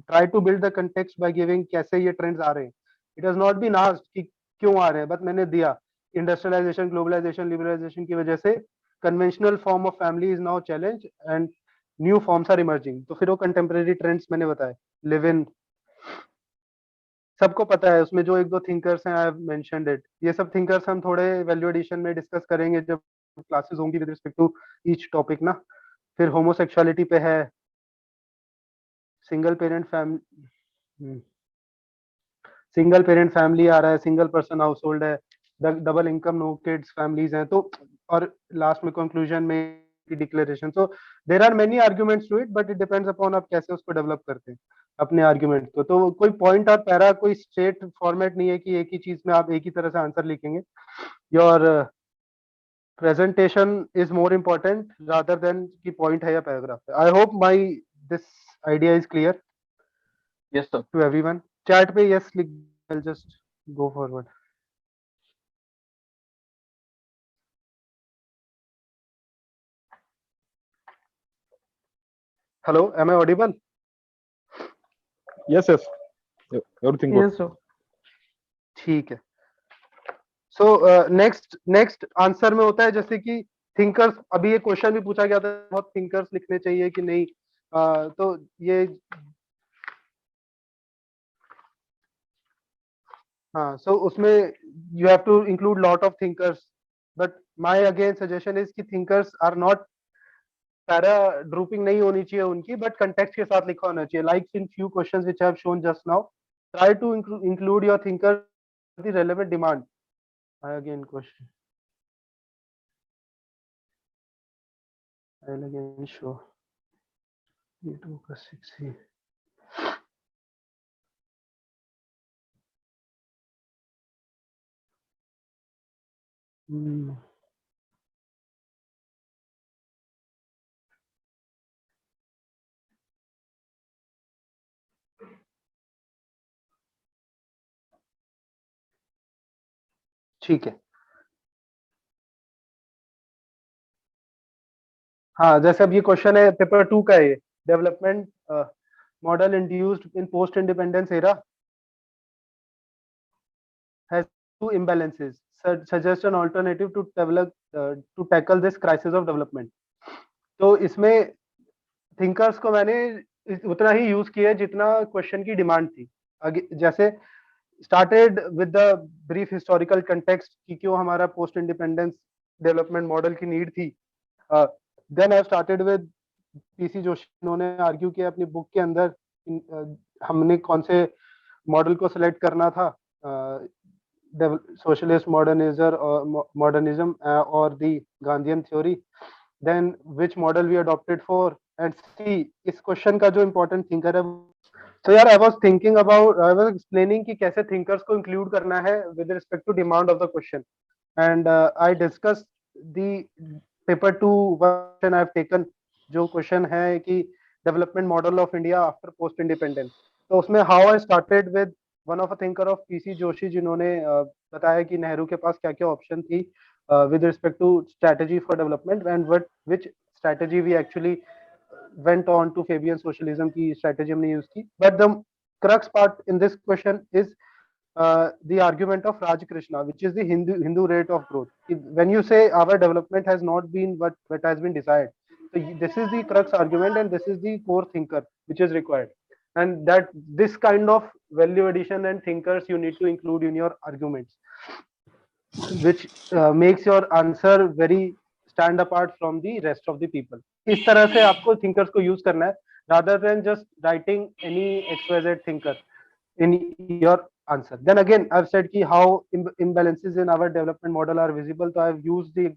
tried to build the context by giving कैसे ये trends आ रहे हैं. It has not been asked कि क्यों आ रहे हैं, but मैंने दिया. Industrialization, globalization, liberalization की वजह से conventional form of family is now challenged and new forms are emerging. तो फिर वो contemporary trends मैंने बताए. Live-in, सबको पता है, उसमें जो एक दो thinkers हैं, I have mentioned it. ये सब thinkers हम थोड़े value addition में discuss करेंगे जब classes होंगी with respect to each topic ना. फिर होमोसेक्सुअलिटी पे है, single parent family, single parent family आ रहा है, सिंगल पर्सन हाउस होल्ड है, double income no kids families हैं, तो और लास्ट में कंक्लूजन में declaration. So there are many arguments to it, but it depends upon आप कैसे उसको डेवलप करते हैं अपने आर्ग्यूमेंट को। तो कोई पॉइंट और पैरा कोई स्ट्रेट फॉर्मेट नहीं है कि एक ही चीज में आप एक ही तरह से आंसर लिखेंगे। Your presentation is more important rather than कि point है या paragraph है। I hope my this idea is clear Yes, sir. to everyone. Chat पे yes लिख, I'll just go forward. Hello, am I audible? Yes, yes. Everything good. Yes, sir. ठीक है। So next answer में होता है जैसे कि थिंकर्स, अभी ये क्वेश्चन भी पूछा गया था बहुत थिंकर्स लिखने चाहिए कि नहीं, तो ये हाँ, so उसमें you have to include lot of thinkers, but my again suggestion is कि thinkers are not para drooping नहीं होनी चाहिए उनकी, बट कंटेक्स्ट के साथ लिखा होना चाहिए। Like in few questions which I have shown just now, try to include your thinker the relevant demand. Again question I'll again show E2 का 6 ही। ठीक है। हाँ, जैसे अब ये क्वेश्चन है पेपर 2 का है, development model induced in post independence era has two imbalances, suggest an alternative to develop to tackle this crisis of development। तो इसमें थिंकर्स को मैंने उतना ही यूज किया जितना क्वेश्चन की डिमांड थी। जैसे started with the brief historical context कि क्यों हमारा पोस्ट इंडिपेंडेंस डेवलपमेंट मॉडल की नीड थी। Then I started with PC Joshi, उन्होंने आर्ग्यू किया अपनी बुक के अंदर हमने कौन से मॉडल को सिलेक्ट करना था, socialist modernism or the Gandhian theory, then which model we adopted for, and see इस क्वेश्चन का जो important thinker है। So यार, I was explaining कि कैसे thinkers को include करना है with respect to demand of the question, and I discussed the paper 2 version I have taken, जो क्वेश्चन है कि development model of India after post independence। तो उसमें how I started with one of a thinker of PC Joshi, जिन्होंने बताया कि नेहरू के पास क्या क्या ऑप्शन थी with respect to strategy for development, and which strategy we actually went on to Fabian socialism की strategy हमने use की। But the crux part in this question is the argument of Raj Krishna, which is the Hindu rate of growth। When you say our development has not been what has been desired, so this is the crux argument and this is the core thinker which is required, and that this kind of value addition and thinkers you need to include in your arguments, which makes your answer very stand apart from the rest of the people। इस तरह से आपको thinkers को use करना है rather than just writing any XYZ thinker in your answer। Then again I've said ki how imbalances in our development model are visible, so I've used the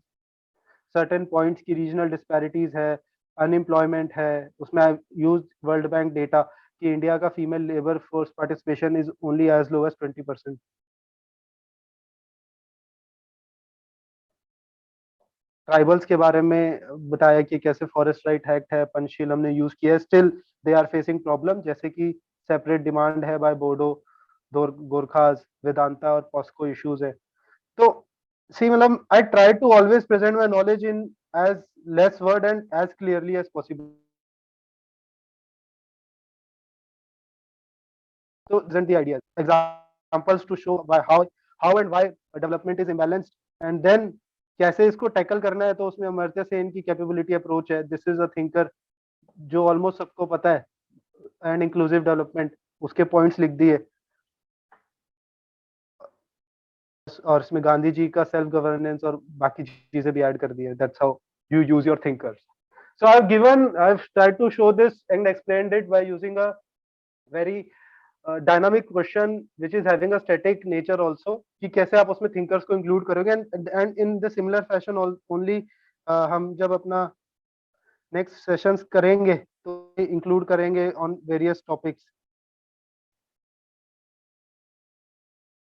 certain points की regional disparities है, unemployment है, उसमें I've used World Bank data कि India का female labour force participation is only as low as 20%। Tribals के बारे में बताया कि कैसे फॉरेस्ट राइट एक्ट है, पंचशील हमने यूज किया है, still they are facing problem, जैसे कि सेपरेट डिमांड है बाय बोडो, गोरखास, वेदांता और पॉस्को इश्यूज है। तो सी मतलब I try to always present my knowledge in as less word and as clearly as possible. So present the ideas, examples to show why how and why development is imbalanced, and then कैसे इसको tackle करना है। तो उसमें अमर्त्य सेन की capability approach है, this is a thinker जो almost सबको पता है, एंड इंक्लूसिव डेवलपमेंट, उसके पॉइंट्स लिख दिए, और इसमें गांधी जी का सेल्फ गवर्नेंस और बाकी चीजें भी ऐड कर दी है। That's how you use your thinkers. So I've tried to show this and explained it by using a very dynamic question which is having a static nature also, कि कैसे आप उसमें थिंकर्स को इंक्लूड करोगे, and in the similar fashion only हम जब अपना next sessions करेंगे तो इंक्लूड करेंगे on various topics,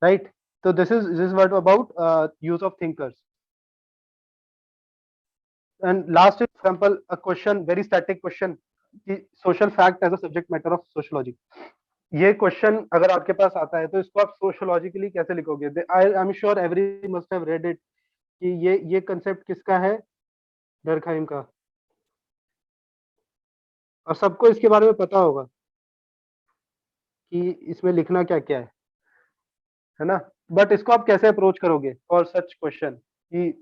right? So this is what about use of thinkers. And last example, a question, very static question, कि social fact as a subject matter of sociology. ये question अगर आपके पास आता है तो इसको आप सोशियोलॉजिकली कैसे लिखोगे? I am sure every must have read it, कि ये कंसेप्ट किसका है? डर्कहाइम का, और सबको इसके बारे में पता होगा कि इसमें लिखना क्या क्या है ना? बट इसको आप कैसे अप्रोच करोगे फॉर सच क्वेश्चन कि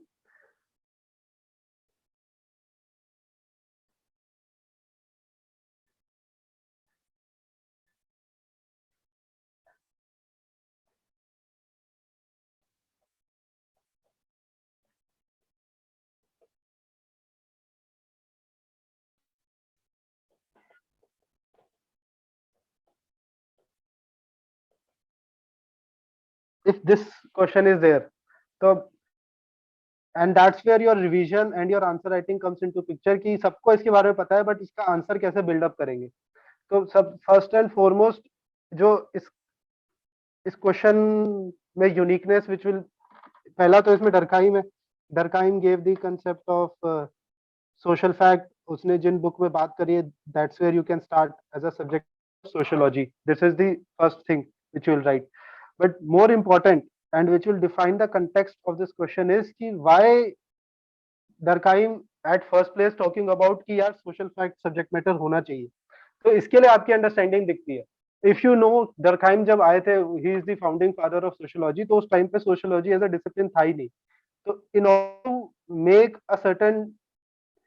if this question is there, तो and that's where your revision and your answer writing comes into picture, कि सबको इसके बारे में पता है बट इसका आंसर कैसे बिल्डअप करेंगे। तो सब फर्स्ट एंड फॉरमोस्ट जो इस क्वेश्चन में यूनिकनेस विच विल, पहला तो इसमें डर्कहाइम है। Durkheim gave the concept of social fact, उसने जिन बुक में बात करी है, that's where you can start as a subject sociology. This is the first thing which you will write, but more important and which will define the context of this question is कि why Durkheim at first place talking about कि यार social fact subject matter होना चाहिए। तो इसके लिए आपकी understanding दिखती है। इफ यू नो, डर्कहाइम जब आए थे, he is the founding father of sociology, तो उस टाइम पे सोशियोलॉजी एज अ डिसिप्लिन था ही नहीं। तो in order to make a certain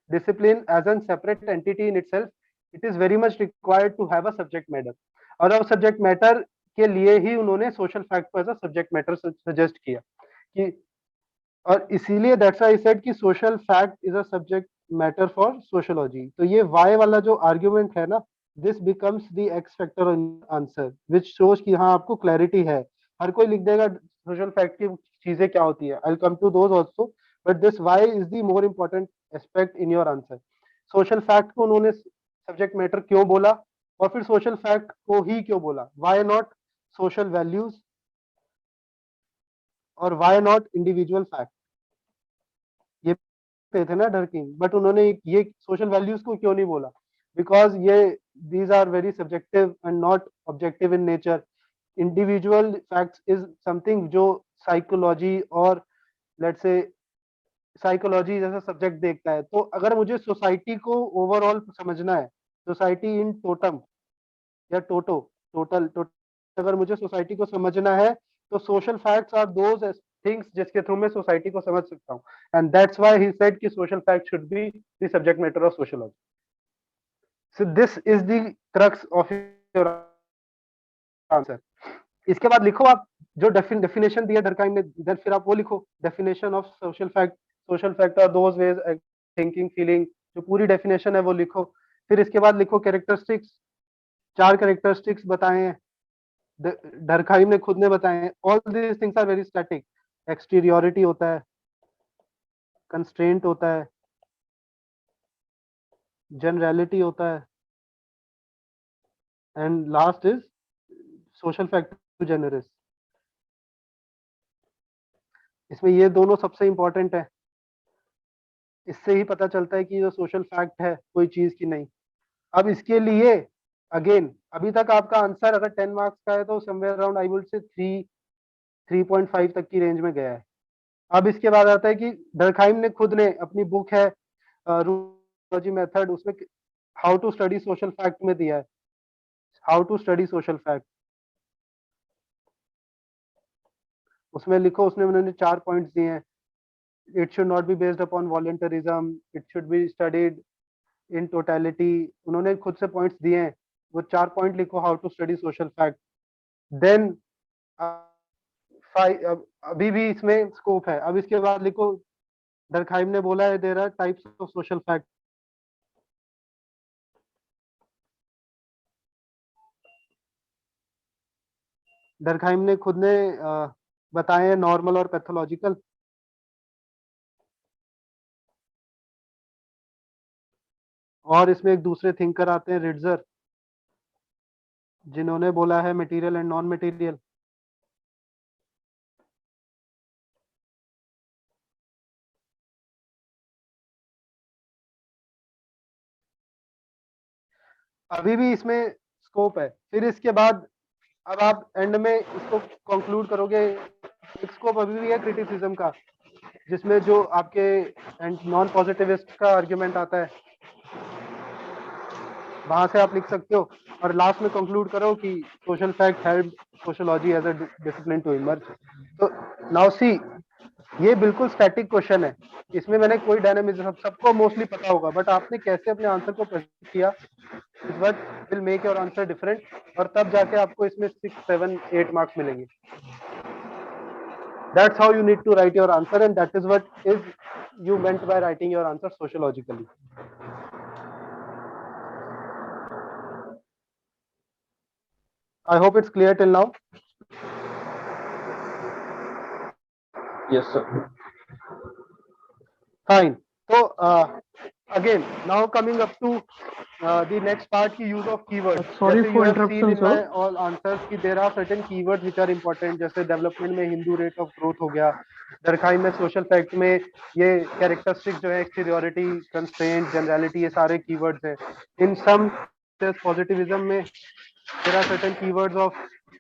discipline as a separate entity in itself, it is very much required to have a subject matter, और अब subject matter के लिए ही उन्होंने सोशल फैक्ट को as a subject matter suggest किया कि, और इसीलिए दैट्स व्हाई आई सेड कि social fact is a subject matter for sociology. तो ये वाई वाला जो आर्ग्यूमेंट है ना, this becomes the X factor answer which shows कि हाँ आपको क्लैरिटी है। हर कोई लिख देगा सोशल फैक्ट की चीजें क्या होती है, I will come to those also, but this why is the more important aspect in your answer. Social fact को उन्होंने सब्जेक्ट मैटर क्यों बोला, और फिर सोशल फैक्ट को ही क्यों बोला? वाई नॉट सोशल वैल्यूज, और वाई नॉट इंडिविजुअल फैक्ट? ये पे थे ना डर्किंग, बट उन्होंने ये सोशल वैल्यूज को क्यों नहीं बोला? बिकॉज ये these are very subjective and not objective in nature. Individual facts is something जो साइकोलॉजी और लेट्स से साइकोलॉजी जैसा सब्जेक्ट देखता है। तो अगर मुझे सोसाइटी को ओवरऑल समझना है, सोसाइटी इन टोटम या टोटल, अगर मुझे सोसाइटी को समझना है, तो social facts are those things जिसके थ्रू मैं सोसाइटी को समझ सकता हूँ, and that's why he said कि social fact should be the subject matter of sociology. So this is the crux of your answer. इसके बाद लिखो आप जो डेफिनेशन दिया डर्कहाइम ने, देन फिर आप वो लिखो, definition of social fact. Social fact are those ways thinking feeling, जो पूरी डेफिनेशन है वो लिखो। फिर इसके बाद लिखो कैरेक्टरिस्टिक्स, 4 कैरेक्टरिस्टिक्स बताए हैं डर्कहाइम ने, खुद ने बताए हैं। All these things are very static. Exteriority होता है, कंस्ट्रेंट होता है, जनरलिटी होता है, and last is social factor generous. इसमें ये दोनों सबसे इंपॉर्टेंट है। इससे ही पता चलता है कि जो सोशल फैक्ट है कोई चीज की नहीं। अब इसके लिए अगेन, अभी तक आपका आंसर अगर 10 मार्क्स का है तो somewhere around I would say 3.5 तक की रेंज में गया है। अब इसके बाद आता है कि डर्कहाइम ने खुद ने अपनी बुक है रूलॉजी मेथड, उसमें how to study social fact में दिया है, how to study social fact. उसमें लिखो, उसने उन्होंने 4 पॉइंट्स दिए हैं। It should not be based upon voluntarism, it should be studied in totality. उन्होंने खुद से पॉइंट्स दिए हैं, वो 4 पॉइंट लिखो how to study social fact. Then अभी भी इसमें स्कोप है। अब इसके बाद लिखो, डर्कहाइम ने बोला है there are types of social fact. Durkheim ने खुद ने बताए हैं नॉर्मल और पैथोलॉजिकल। और इसमें एक दूसरे थिंकर आते हैं रिट्जर, जिन्होंने बोला है मटेरियल एंड नॉन मटेरियल। अभी भी इसमें स्कोप है। फिर इसके बाद अब आप एंड में इसको कंक्लूड करोगे। एक स्कोप अभी भी है क्रिटिसिज्म का, जिसमें जो आपके नॉन पॉजिटिविस्ट का आर्ग्यूमेंट आता है, वहां से आप लिख सकते हो। और लास्ट में कंक्लूड करो कि social fact help sociology as a discipline to emerge. तो नाउ सी, ये बिल्कुल स्टैटिक क्वेश्चन है, इसमें मैंने कोई डायनामिज्म, सबको मोस्टली पता होगा, बट आपने कैसे अपने आंसर को प्रेजेंट किया is what will make your answer different, और तब जाके आपको इसमें 6, 7, 8 मार्क्स मिलेंगे। That's how you need to write your answer, and that is what is you meant by writing your answer sociologically. I hope it's clear till now. Yes, sir. Fine. So again, now coming up to the next part, की use of keywords. Sorry जैसे for you have seen interruption, in my sir. all answers कि there are certain keywords which are important, जैसे development में Hindu rate of growth हो गया, दरखाई में social fact में ये characteristic जो है exteriority, constraint, generality, ये सारे keywords हैं. In some positivism में there are certain keywords of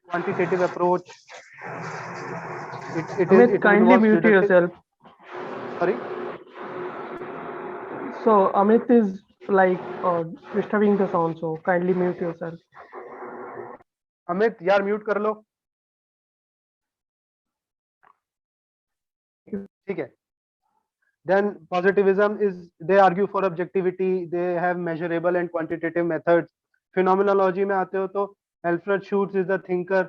quantitative approach. Amit, kindly involves mute deductive. yourself. Sorry. So Amit is like disturbing the sound, so kindly mute yourself. Amit यार mute कर लो। ठीक है। Then positivism is, they argue for objectivity, they have measurable and quantitative methods. Phenomenology में आते हो तो Alfred Schutz is a thinker,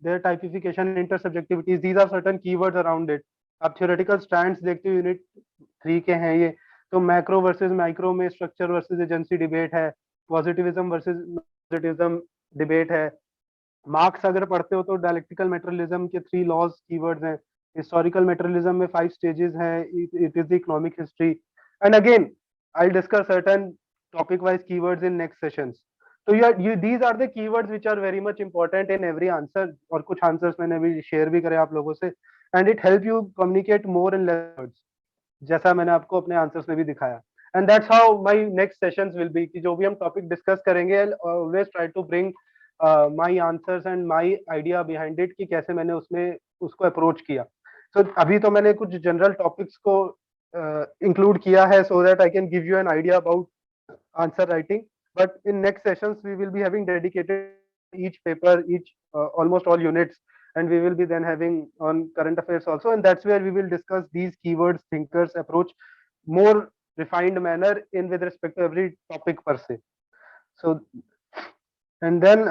their typification, intersubjectivities, these are certain keywords around it. आप theoretical strands देखते हो यूनिट 3 के हैं ये, तो मैक्रो वर्सेस माइक्रो में स्ट्रक्चर वर्सेस एजेंसी डिबेट है, पॉजिटिविज्म वर्सेस पॉजिटिविज्म डिबेट है। मार्क्स अगर पढ़ते हो तो डायलेक्टिकल मेटेरियलिज्म के 3 लॉज कीवर्ड्स हैं, हिस्टोरिकल मेटेरियलिज्म में 5 स्टेजेस हैं, it is the economic history, and again I will discuss certain topic wise keywords in next sessions. तो you these are the keywords which are very much important in every answer, और कुछ answers मैंने भी share भी करे आप लोगों से, and it help you communicate more in less words, जैसा मैंने आपको अपने आंसर्स में भी दिखाया। And that's how my next sessions will be, कि जो भी हम टॉपिक डिस्कस करेंगे always try to bring my answers and my idea behind it, कि कैसे मैंने उसमें उसको अप्रोच किया। सो अभी तो मैंने कुछ जनरल टॉपिक्स को इंक्लूड किया है so that I can give you an idea about answer writing, but in next sessions we will be having dedicated each paper, each almost all units, and we will be then having on current affairs also, and that's where we will discuss these keywords, thinkers approach more refined manner in with respect to every topic per se. So and then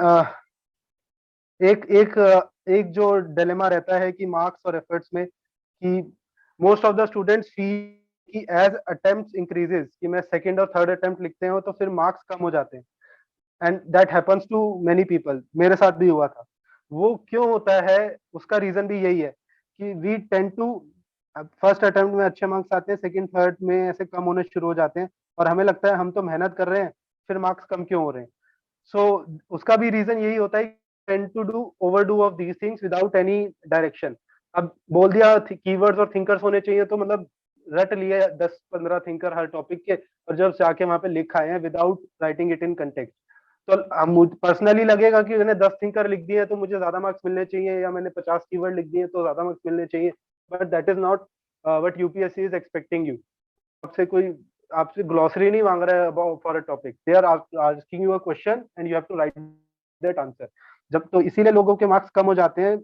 एक जो dilemma रहता है कि marks और efforts में, कि most of the students feel कि as attempts increases, कि मैं second और third attempt लिखते हो तो फिर marks कम हो जाते हैं, and that happens to many people, मेरे साथ भी हुआ था। वो क्यों होता है, उसका रीजन भी यही है कि we tend to first attempt में अच्छे मार्क्स आते हैं, सेकंड थर्ड में ऐसे कम होने शुरू हो जाते हैं, और हमें लगता है हम तो मेहनत कर रहे हैं, फिर मार्क्स कम क्यों हो रहे हैं। सो उसका भी रीजन यही होता है, tend to do overdo of these things without any direction. अब बोल दिया कीवर्ड्स और थिंकर्स होने चाहिए, तो मतलब रट लिए 10-15 थिंकर हर टॉपिक के, और जब जाके वहां पे लिख आए हैं without writing it in context, तो पर्सनली लगेगा कि मैंने 10 थिंकर लिख दिए तो मुझे ज्यादा मार्क्स मिलने चाहिए, या मैंने 50 कीवर्ड लिख दिए तो ज्यादा मार्क्स मिलने चाहिए, but that is not what UPSC is expecting you. आपसे ग्लॉसरी नहीं मांग रहा है for a topic, they are asking you a question and you have to write that answer. जब तो इसीलिए लोगों के मार्क्स कम हो जाते हैं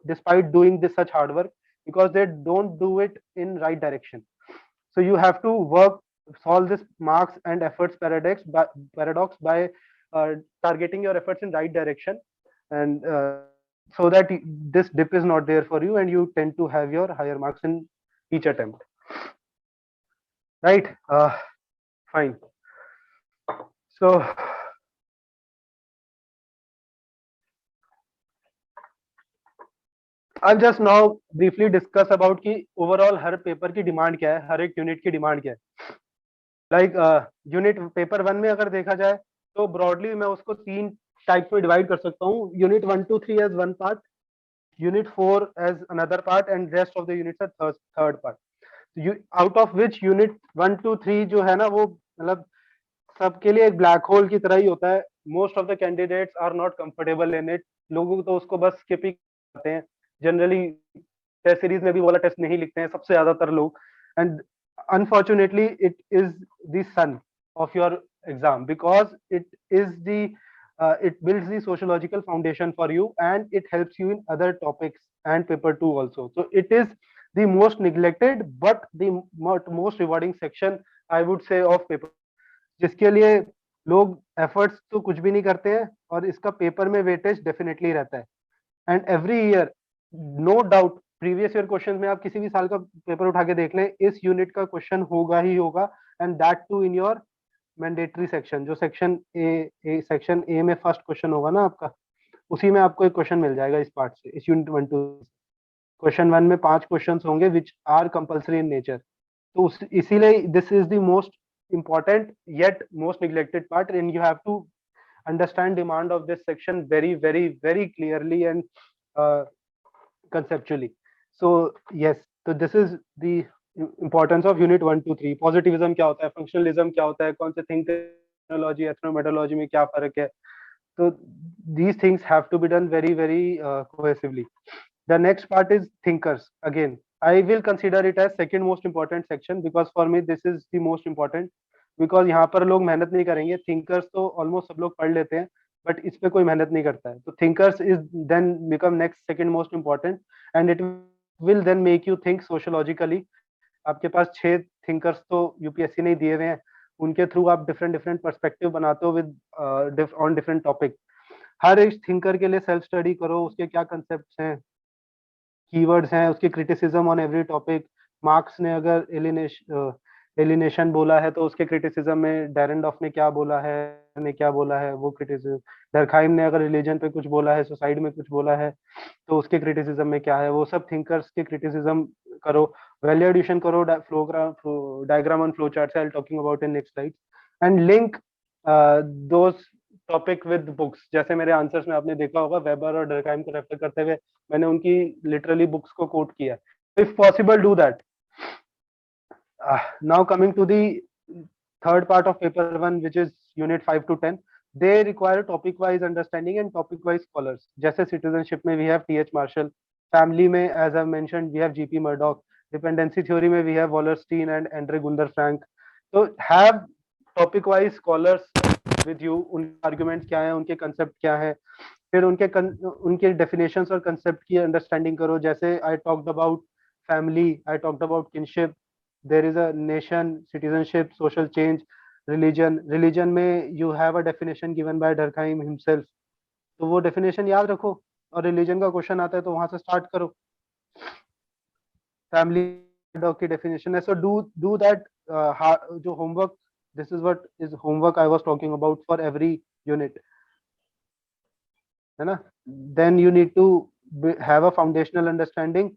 despite doing this such hard work, because they don't do it in right direction. So you have to work solve this marks and efforts paradox by targeting your efforts in right direction, and so that this dip is not there for you and you tend to have your higher marks in each attempt, right? Fine. So I'll just now briefly discuss about कि overall हर paper की demand क्या है, हर एक unit की demand क्या है. Like unit paper 1 में अगर देखा जाए तो ब्रॉडली मैं उसको 3 टाइप्स में डिवाइड कर सकता हूँ. Unit 1 2 3 as one part, unit 4 as another part and rest of the units as third part. Out of which unit 1 2 3 जो है ना वो मतलब सबके लिए एक ब्लैक होल की तरह ही होता है. Most of the candidates are not comfortable in it. लोगों तो उसको बस स्किप ही करते हैं. जनरली टेस्ट सीरीज में भी वाला टेस्ट नहीं लिखते हैं सबसे ज्यादातर लोग. And unfortunately it is the sun of your exam because it builds the sociological foundation for you and it helps you in other topics and paper 2 also. So it is the most neglected but the most rewarding section I would say of paper, जिसके लिए लोग efforts तो कुछ भी नहीं करते हैं और इसका पेपर में वेटेज डेफिनेटली रहता है. And every year no doubt previous year question में आप किसी भी साल का पेपर उठा के देख लें, इस यूनिट का क्वेश्चन होगा ही होगा. And that too in your mandatory section. जो सेक्शन ए में फर्स्ट क्वेश्चन होगा ना आपका, उसी में आपको एक क्वेश्चन मिल जाएगा इस पार्ट से, इस यूनिट 1 2. क्वेश्चन 1 में 5 क्वेश्चन होंगे which are compulsory in nature. तो इसीलिए this is the most important yet most neglected part and you have to understand demand of this section very clearly and conceptually. So yes, so this is the importance of unit 1 2 3. positivism क्या होता है, functionalism क्या होता है, कौन से think technology ethnomethodology में क्या फर्क है. So these things have to be done very cohesively. The next part is thinkers. Again I will consider it as second most important section because for me this is the most important because यहाँ पर लोग मेहनत नहीं करेंगे. Thinkers तो almost सब लोग पढ़ लेते हैं बट इस पे कोई मेहनत नहीं करता है. तो thinkers is then become next second most important and it will then make you think sociologically. आपके पास 6 थिंकर्स तो यूपीएससी ने दिए हुए हैं, उनके थ्रू आप डिफरेंट पर्सपेक्टिव बनाते हो विद ऑन डिफरेंट टॉपिक. हर एक थिंकर के लिए सेल्फ स्टडी करो, उसके क्या कंसेप्ट हैं, कीवर्ड्स हैं, उसकी criticism on every topic. Marks ने अगर एलिनेशन बोला है तो उसके क्रिटिसिज्म में डेरेंडॉफ ने क्या बोला है वो क्रिटिसिज्म. डरखाइम ने अगर रिलीजन पे कुछ बोला है, सोसाइड में कुछ बोला है तो उसके क्रिटिसिज्म में क्या है, वो सब थिंकर्स के क्रिटिसिज्म करो. वैल्यू एडिशन करो, diagram on flow chart I talking about in next slide. And link those topic with books. जैसे मेरे आंसर्स में आपने देखा होगा वेबर और डरखाइम को रेफर करते हुए मैंने उनकी लिटरली बुक्स को कोट किया. If possible do that. Now coming to the third part of paper 1 which is unit 5 to 10, they require topic wise understanding and topic wise scholars. जैसे citizenship में we have TH Marshall, family में as I mentioned we have GP Murdoch, dependency theory में we have Wallerstein and Andre Gunder Frank. So have topic wise scholars with you. उनके arguments क्या हैं, उनके concept क्या है, फिर उनके definitions और concept की understanding करो. जैसे I talked about family, I talked about kinship, there is a nation, citizenship, social change, religion में you have a definition given by Durkheim himself. तो वो definition याद रखो और religion का क्वेश्चन आता है तो वहां से स्टार्ट करो. family dog की definition है. So do that जो homework, this is what is homework I was talking about for every unit, है ना. Then you need to have a foundational understanding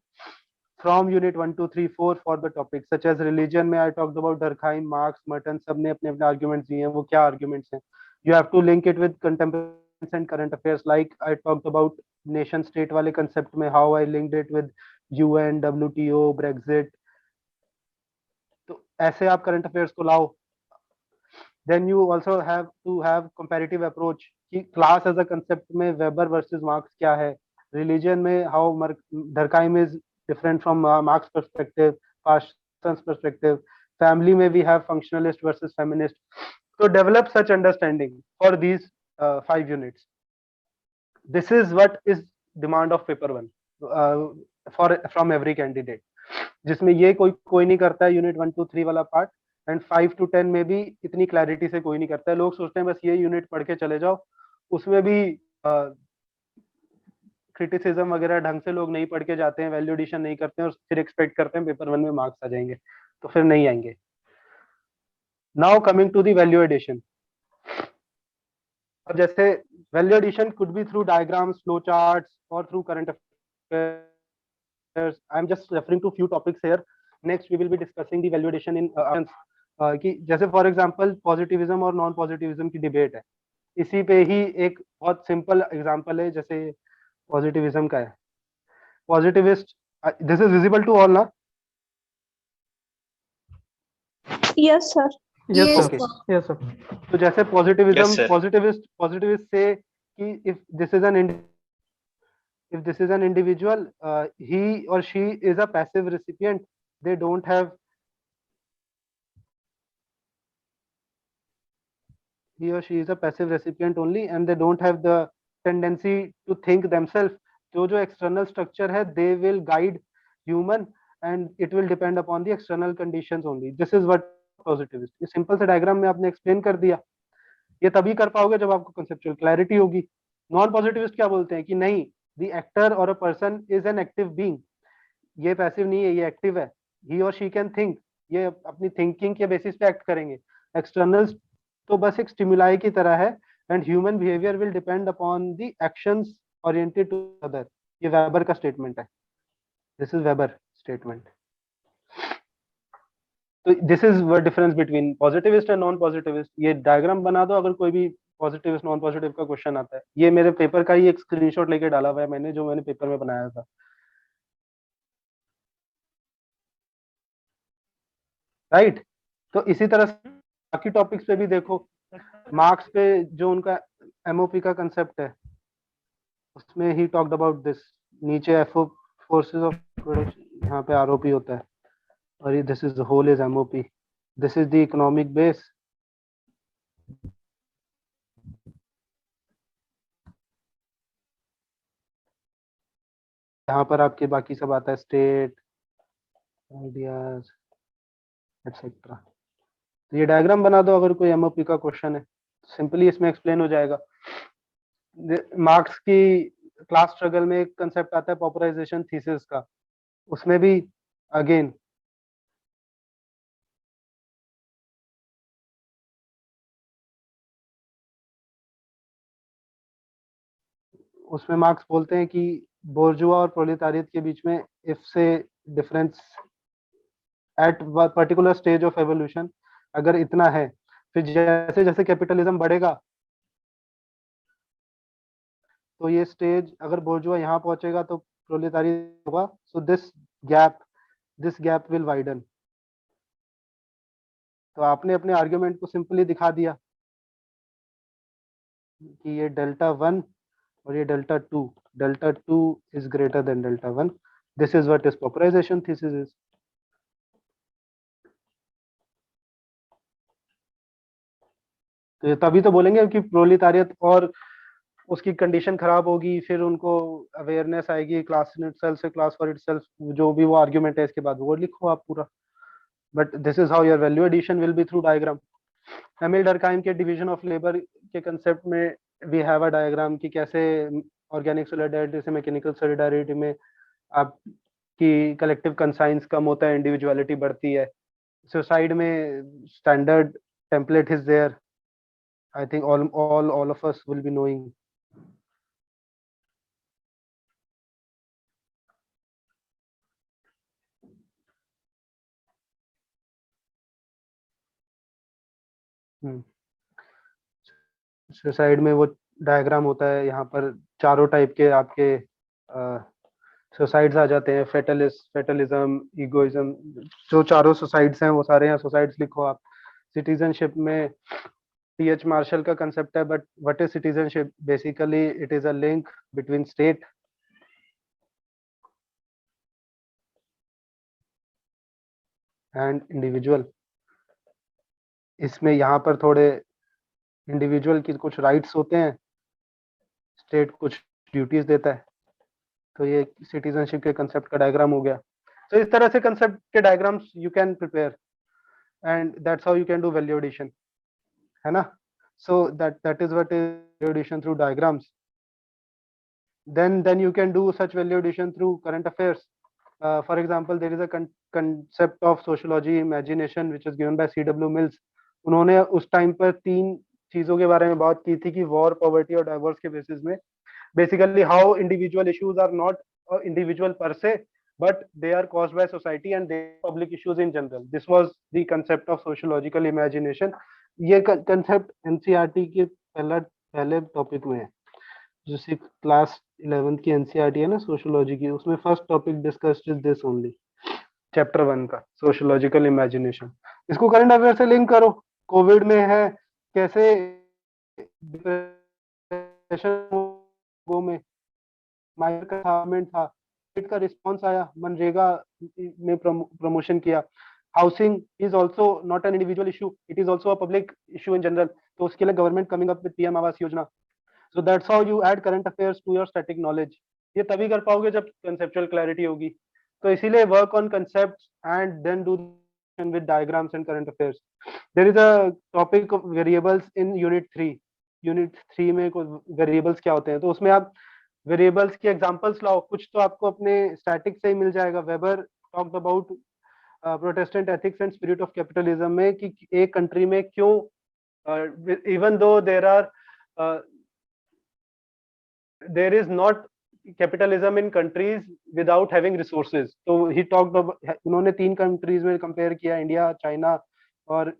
from unit 1 2 3 4 for the topics such as religion में I talked about Durkheim, Marx, Merton, सबने अपने arguments दिए हैं. वो क्या arguments हैं. You have to link it with contemporary and current affairs like I talked about nation state वाले concept में how I linked it with UN, WTO, Brexit. तो ऐसे आप current affairs को लाओ. Then you also have to have comparative approach कि class as a concept में Weber versus Marx क्या है. Religion में how Durkheim is different from Marx perspective, Parsons perspective. Family में we have functionalist versus feminist. So develop such understanding for these 5 units. This is what is demand of paper 1 from every candidate. जिसमें ये कोई नहीं करता है unit 1 2 3 वाला part and 5 to 10 में भी इतनी clarity से कोई नहीं करता है. लोग सोचते हैं बस ये unit पढ़ के चले जाओ, उसमें भी क्रिटिसिज्म वगैरह ढंग से लोग नहीं पढ़ के जाते हैं, वैल्यू एडिशन नहीं करते हैं और फिर एक्सपेक्ट करते हैं पेपर 1 में मार्क्स आ जाएंगे, तो फिर नहीं आएंगे. Now coming to the value addition. अब जैसे value addition could be through diagrams, flow charts और through current affair. I'm just referring to few topics here. Next, we will be discussing the valuation in कि जैसे for example positivism और non positivism की debate है, इसी पे ही एक बहुत सिंपल एग्जांपल है जैसे पॉजिटिविज्म का है. Positivist, this is visible to all ना? Yes, sir. Yes, Yes, sir. Okay. Yes, sir. तो जैसे पॉजिटिविज्म, Yes, sir. पॉजिटिविस्ट से कि if this is an individual, he or she is a passive recipient, they don't have, he or she is a passive recipient only and they don't have the tendency to think themselves. जो external structure है, they will guide human and it will depend upon the external conditions only. This is what positivist. ये simple से diagram में आपने explain कर दिया. ये तभी कर पाओगे जब आपको conceptual clarity होगी. नॉन पॉजिटिविस्ट क्या बोलते हैं कि नहीं, the actor or a person is an active being. ये पैसिव नहीं है, ये एक्टिव है. he or she can think, ये अपनी थिंकिंग के बेसिस पे एक्ट करेंगे. एक्सटर्नल तो बस एक स्टिमुलाई की तरह है and human behaviour will depend upon the actions oriented to other. ये वेबर का स्टेटमेंट है. This is Weber statement. तो this is the difference between positivist and non positivist. ये डायग्राम बना दो अगर कोई भी पॉजिटिविस्ट नॉन पॉजिटिव का क्वेश्चन आता है. ये मेरे पेपर का ही एक स्क्रीनशॉट लेके डाला हुआ है मैंने, जो मैंने पेपर में बनाया था. राइट. तो इसी तरह से बाकी टॉपिक्स पे भी देखो. मार्क्स पे जो उनका एमओपी का कंसेप्ट है उसमें ही टॉक्ड अबाउट दिस. नीचे एफओ फोर्सेस ऑफ प्रोडक्शन, यहाँ पे आरओपी होता है और ये this is whole is MOP. This is the economic base. यहाँ पर आपके बाकी सब आता है, स्टेट आइडियाज एटसेट्रा. तो ये डायग्राम बना दो अगर कोई एमओपी का क्वेश्चन है, सिंपली इसमें एक्सप्लेन हो जाएगा. मार्क्स की क्लास स्ट्रगल में एक कंसेप्ट आता है पॉपुलराइजेशन थीसिस का, उसमें भी अगेन उसमें मार्क्स बोलते हैं कि बोर्जुआ और प्रोलेटारिएट के बीच में इफ से difference at particular stage of evolution अगर इतना है, फिर जैसे जैसे कैपिटलिज्म बढ़ेगा तो ये स्टेज अगर बोर्जुआ यहाँ पहुंचेगा तो प्रोलेटारिएट होगा. So this gap will widen. तो आपने अपने आर्ग्यूमेंट को सिंपली दिखा दिया कि ये डेल्टा 1 और ये delta 2 is greater than delta 1. This is what is popularisation thesis is. तो ये तभी तो बोलेंगे कि प्रोलेटारिएट और उसकी कंडीशन खराब होगी, फिर उनको अवेयरनेस आएगी क्लास इन इटसेल्फ से क्लास फॉर इटसेल्फ, जो भी वो आर्ग्यूमेंट है इसके बाद वो लिखो आप पूरा. But this is how your value addition will be through diagram. Emile Durkheim के डिवीजन ऑफ लेबर के कंसेप्ट में वी हैव अ डायग्राम कि कैसे ऑर्गेनिक सॉलिडारिटी से मैकेनिकल सॉलिडारिटी में आपकी कलेक्टिव कंसाइंस कम होता है, इंडिविजुअलिटी बढ़ती है. सुसाइड में standard template is there. I think all of us will be knowing. Suicide में वो डायग्राम होता है, यहाँ पर चारों टाइप के आपके सुसाइड्स आ जाते हैं. फेटलिज्म, ईगोइज्म, जो चारों सुसाइड्स हैं वो सारे यहाँ सुसाइड्स लिखो आप. सिटीजनशिप में टीएच मार्शल का कंसेप्ट है, but what is citizenship? Basically it is a link between state and individual. इसमें यहाँ पर थोड़े इंडिविजुअल की कुछ राइट्स होते हैं, स्टेट कुछ ड्यूटीज देता है. तो ये सिटीजनशिप के कंसेप्ट का डायग्राम हो गया. तो इस तरह से कंसेप्ट के diagrams you can prepare and that's how you can do value addition, है ना. So that is what is value addition through diagrams. Then you can do such value addition through current affairs. For example, there is a concept of sociology imagination which is given by C.W. Mills. उन्होंने उस time पर 3 चीजों के बारे में बात की थी कि वॉर, पॉवर्टी और डाइवोर्स के बेसिस में basically how individual issues are not individual per se but they are caused by society and they are public issues in general. This was the concept of sociological imagination. ये concept NCERT के पहले topic में है, जो class 11th की NCERT है ना sociology की, उसमें first topic discussed is this only, chapter 1 का सोशियोलॉजिकल इमेजिनेशन। इसको करंट अफेयर से लिंक करो, कोविड में है कैसे डिप्रेशन में माइग्रेंट था, का रिस्पॉन्स आया, मनरेगा में प्रमोशन किया। Housing is also not an individual issue, it is also a public issue in general, तो उसके लिए government coming up with PM Awas Yojana. So that's how you add current affairs to your static knowledge. ये तभी कर पाओगे जब conceptual clarity होगी, तो इसीलिए work on concepts and then do with diagrams and current affairs. There is a topic of variables in unit 3. Unit 3 में variables क्या होते हैं, तो उसमें आप variables की examples लाओ, कुछ तो आपको अपने static से ही मिल जाएगा। Weber talked about Protestant ethics and spirit of capitalism में कि एक country में क्यों even though there is not capitalism in countries without having resources, तो he talked about, उन्होंने 3 countries में compare किया, इंडिया, चाइना और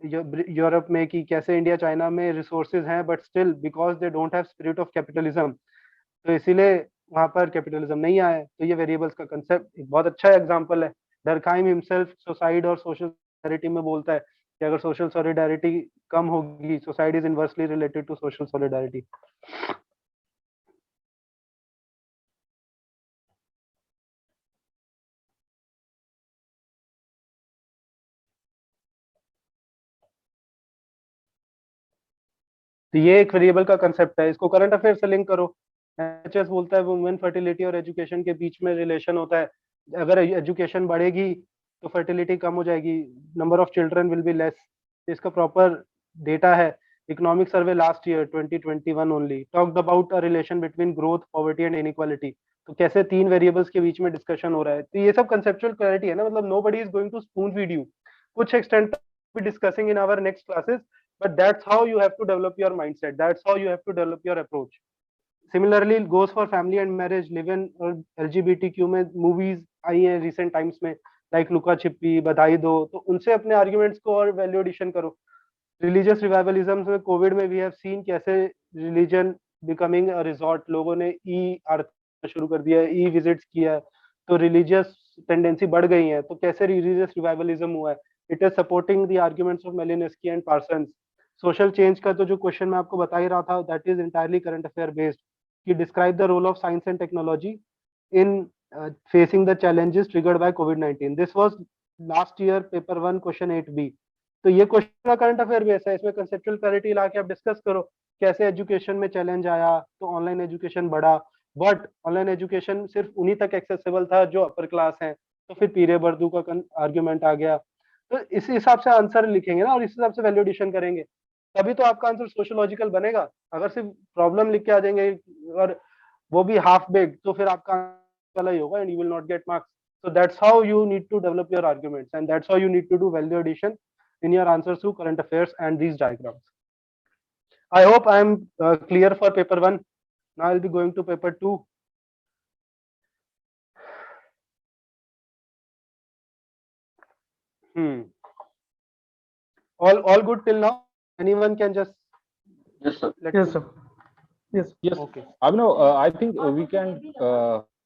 यूरोप में, कि कैसे इंडिया चाइना में resources हैं but still because they don't have spirit of capitalism, तो इसीलिए वहां पर कैपिटलिज्म नहीं आया। तो ये वेरिएबल्स का कंसेप्ट एक बहुत अच्छा एग्जांपल है। डरखाइम हिमसेल्फ सुसाइड और सोशल सॉलिडारिटी में बोलता है कि अगर सोशल सॉलिडारिटी कम होगी, society is inversely related to social solidarity. तो ये एक वेरिएबल का कंसेप्ट है, इसको करंट अफेयर से लिंक करो। एचएस बोलता है वुमेन फर्टिलिटी और एजुकेशन के बीच में रिलेशन होता है, अगर एजुकेशन बढ़ेगी तो फर्टिलिटी कम हो जाएगी, number of children will be less. इसका प्रॉपर डेटा है, economic survey last year 2021 only talked about a relation between growth, poverty and inequality. तो कैसे 3 वेरिएबल्स के बीच में डिस्कशन हो रहा है, तो ये सब कंसेप्चुअल क्लैरिटी है ना, मतलब nobody is going to spoon feed you, कुछ extent be discussing in our next classes, but that's how you have to develop your mindset, that's how you have to develop your approach. Similarly goes for family and marriage, live in और LGBTQ में movies आई हैं recent times में, like लुका छिपी, बधाई दो, तो उनसे अपने आर्ग्यूमेंट्स को और वैल्यू एडिशन करो। रिलीजियस रिवाइवलिज्म में कोविड में वी हैव सीन कैसे रिलीजन बिकमिंग अ रिजॉर्ट, लोगों ने ई आरती शुरू कर दिया, ई विजिट्स किया, तो रिलीजियस टेंडेंसी बढ़ गई है, तो कैसे रिलीजियस रिवाइवलिज्म हुआ है। It is supporting the arguments of Malinowski and Parsons. Social change का तो जो क्वेश्चन मैं आपको बता ही रहा था, that is entirely current affair based, कि describe the role of science and technology in facing the challenges triggered by कोविड-19। This was last year paper 1 question 8B। तो ये क्वेश्चन का करंट अफेयर बेस्ड है, इसमें कंसेप्चुअल क्लैरिटी ला के आप discuss करो कैसे एजुकेशन में चैलेंज आया, तो ऑनलाइन एजुकेशन बढ़ा, बट ऑनलाइन एजुकेशन सिर्फ उन्हीं तक एक्सेसिबल था जो अपर क्लास है, तो फिर पीरे बर्दू का आर्ग्यूमेंट आ गया। तो इस हिसाब से आंसर लिखेंगे ना, और इस हिसाब से वैल्यू एडिशन करेंगे, तभी तो आपका आंसर सोशियोलॉजिकल बनेगा। अगर सिर्फ प्रॉब्लम लिख के आ जाएंगे और वो भी हाफ बेक्ड, तो फिर आपका वाला ही होगा and you will not get marks. So that's how you need to develop your arguments, and that's how you need to do value addition in your answers through current affairs and these diagrams. I hope I am clear for paper 1. Now I'll be going to paper 2. All good till now? Anyone can just Yes, sir. Yes, sir. Yes. Yes. Okay. Abhinav, I think we can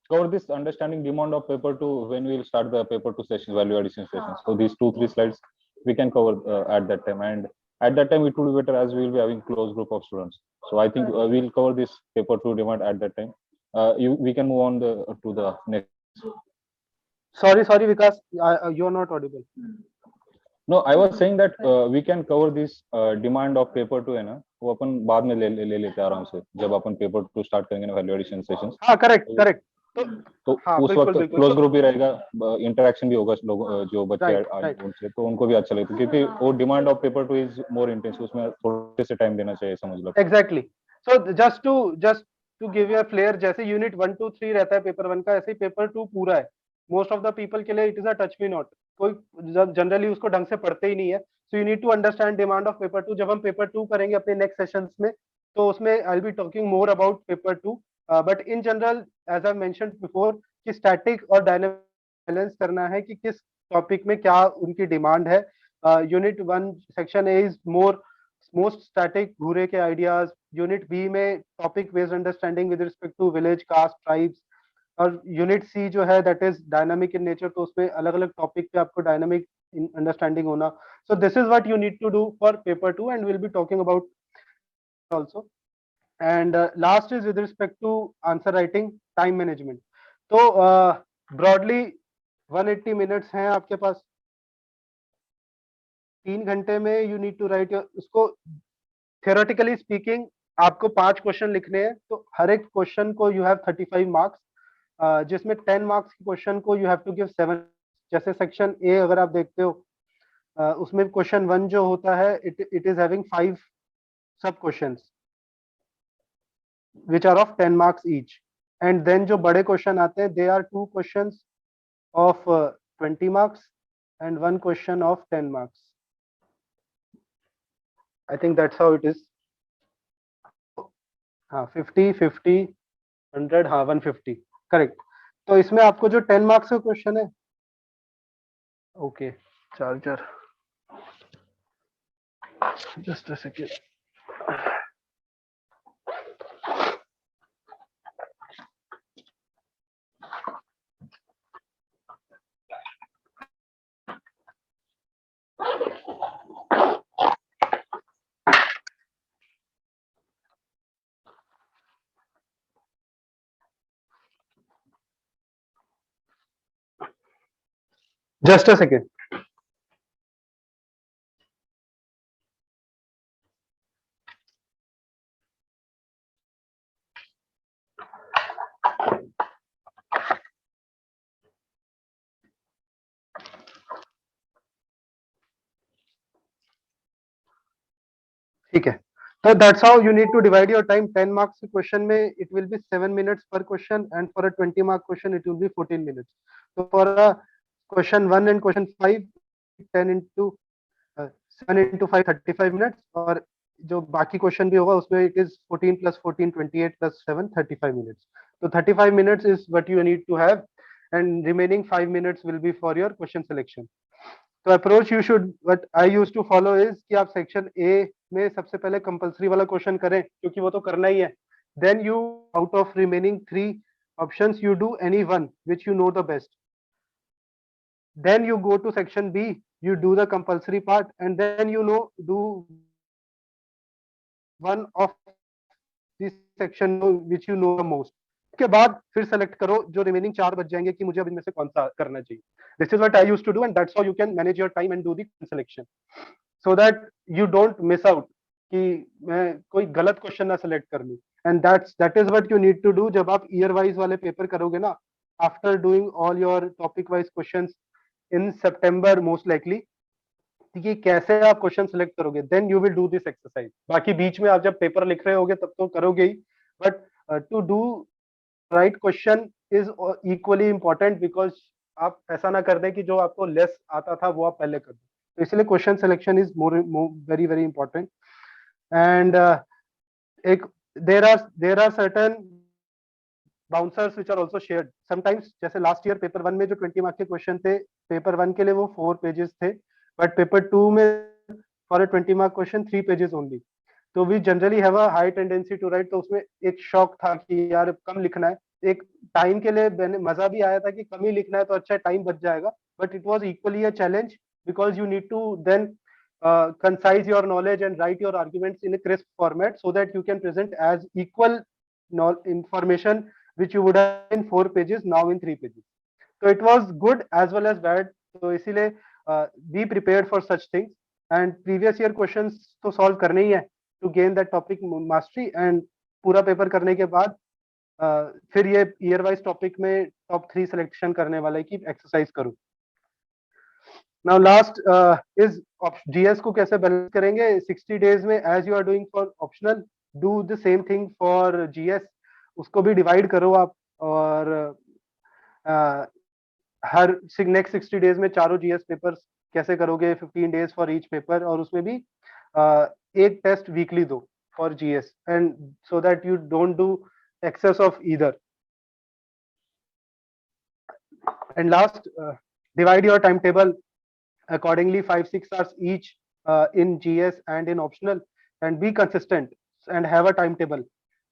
cover this understanding demand of paper 2 when we will start the paper 2 sessions, value addition sessions. So these 2-3 slides we can cover at that time, and at that time it will be better as we will be having close group of students. So I think we will cover this paper 2 demand at that time. We can move on to the next. Sorry, Vikas, you are not audible. No, I was saying that we can cover this demand of paper 2 है ना, वो अपन बाद में ले लेते आराम से, जब अपन पेपर 2 स्टार्ट करेंगे ना, वैल्यू एडिशन सेशंस। हाँ, करेक्ट। तो उस वक्त क्लोज ग्रुप भी रहेगा, इंटरेक्शन भी होगा लोग जो बच्चे उनसे, तो उनको भी अच्छा लगता है, क्योंकि वो demand of paper 2 is more intense, उसमें थोड़े से टाइम देना चाहिए, समझ लो। Exactly. So just to give you a flair, जैसे यूनिट 1, 2, 3 रहता है पेपर 1 का, ऐसे ही पेपर 2 पूरा है। मोस्ट ऑफ द पीपल के लिए it is a touch me not, कोई जनरली उसको ढंग से पढ़ते ही नहीं है। So you need to understand demand of paper 2। जब हम पेपर 2 करेंगे अपने नेक्स्ट सेशंस में, तो उसमें I will be talking more about paper 2, but in general as I mentioned before, कि स्टैटिक और डायनामिक बैलेंस करना है कि किस टॉपिक में क्या उनकी डिमांड है। Unit 1 section A is most static, Ghurye के आइडियाज। यूनिट बी में topic based understanding with respect to village, caste, tribes. और यूनिट सी जो है that is dynamic in nature, तो उसमें अलग अलग टॉपिक पे आपको डायनामिक अंडरस्टैंडिंग होना। So this is what you need to do for paper 2 and will be talking about also. And last is with respect to answer writing, time management. तो broadly 180 minutes हैं आपके पास, 3 घंटे में you need to write उसको theoretically speaking आपको 5 question लिखने हैं, तो हर एक क्वेश्चन को you have 35 मार्क्स, जिसमें 10 मार्क्स के क्वेश्चन को you have to give 7। जैसे सेक्शन ए अगर आप देखते हो, उसमें क्वेश्चन 1 जो होता है it is having 5 सब questions which are of 10 marks each, and then जो बड़े क्वेश्चन आते हैं they are 2 questions of 20 marks and 1 question of 10 marks. I think that's how it is. हाँ 50 50 100, हाँ 150 करेक्ट। तो इसमें आपको जो 10 मार्क्स का क्वेश्चन है, okay charger just a second. Just a second. ठीक है, so that's how you need to divide your time. 10 marks question में it will be 7 minutes per question, and for a 20 mark question it will be 14 minutes. So for a question 1 and question 5, 10 into 7 into 5 35 minutes, और जो बाकी question भी होगा उसमें it is 14 plus 14 28 plus 7 35 minutes. So 35 minutes is what you need to have, and remaining 5 minutes will be for your question selection. तो approach you should what I used to follow is कि आप section A में सबसे पहले compulsory वाला question करें, क्योंकि वो तो करना ही है। Then you out of remaining 3 options you do any one which you know the best. Then you go to section B, you do the compulsory part, and then do one of this section which you know the most. उसके बाद फिर select करो जो remaining 4 बच जाएंगे कि मुझे अब इनमें से कौन सा करना चाहिए। This is what I used to do, and that's how you can manage your time and do the selection, so that you don't miss out कि मैं कोई गलत क्वेश्चन ना सेलेक्ट कर लूं। And that is what you need to do जब आप year wise वाले पेपर करोगे ना, after doing all your topic wise questions in September most likely, कि कैसे आप क्वेश्चन सेलेक्ट करोगे, then you will do this exercise. बाकी बीच में आप जब पेपर लिख रहे होगे तब तो करोगे ही, but to do right question is equally important, because आप ऐसा ना कर दें कि जो आपको लेस आता था वो आप पहले कर दें। तो इसलिए question selection is very very important. And एक there are certain bouncers which are also shared sometimes. जैसे लास्ट ईयर पेपर 1 में जो 20 मार्क्स के क्वेश्चन थे, पेपर 1 के लिए वो 4 पेजेस थे, बट पेपर 2 में for a 20 mark question 3 pages only. तो we generally have a high tendency to write, तो उसमें एक शौक था कि यार कम लिखना है। एक टाइम के लिए मजा भी आया था कि कम ही लिखना है तो अच्छा टाइम बच जाएगा, but it was equally a challenge because you need to then concise your knowledge and write your arguments in a crisp format so that you can present as equal information which you would have in 4 pages now in 3 pages. So it was good as well as bad. तो इसीलिए be prepared for such things, and previous year questions तो solve करने ही है to gain that topic mastery, and पूरा paper करने के बाद फिर ये ईयर वाइज टॉपिक में टॉप 3 सिलेक्शन करने वाला है कि एक्सरसाइज करूं। नाउ लास्ट इज जीएस को कैसे बैलेंस करेंगे 60 डेज में, as you are doing for optional do the same thing for GS. उसको भी डिवाइड करो आप, और हर नेक्स्ट 60 डेज में चारों जीएस पेपर्स कैसे करोगे, 15 डेज फॉर ईच पेपर, और उसमें भी एक टेस्ट वीकली दो for GS, and so that you don't do excess of either. And last, divide your timetable accordingly, 5-6 hours each in GS and in optional, and be consistent and have a timetable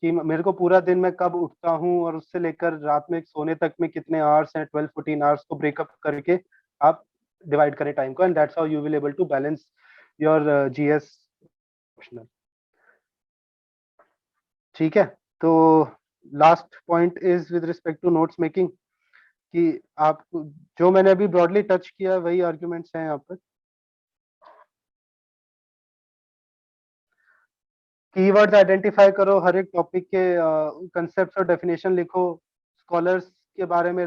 कि मेरे को पूरा दिन मैं कब उठता हूँ और उससे लेकर रात में सोने तक में कितने आवर्स हैं, 12-14 आवर्स को ब्रेकअप करके आप डिवाइड करें टाइम को, and that's how you will able to balance your GS optional. ठीक है, तो last point is with respect to notes making कि आप जो मैंने अभी ब्रॉडली टच किया वही आर्ग्यूमेंट्स हैं यहाँ पर. कीवर्ड्स आइडेंटिफाई करो, हर एक टॉपिक के कंसेप्ट और डेफिनेशन लिखो, स्कॉलर्स के बारे में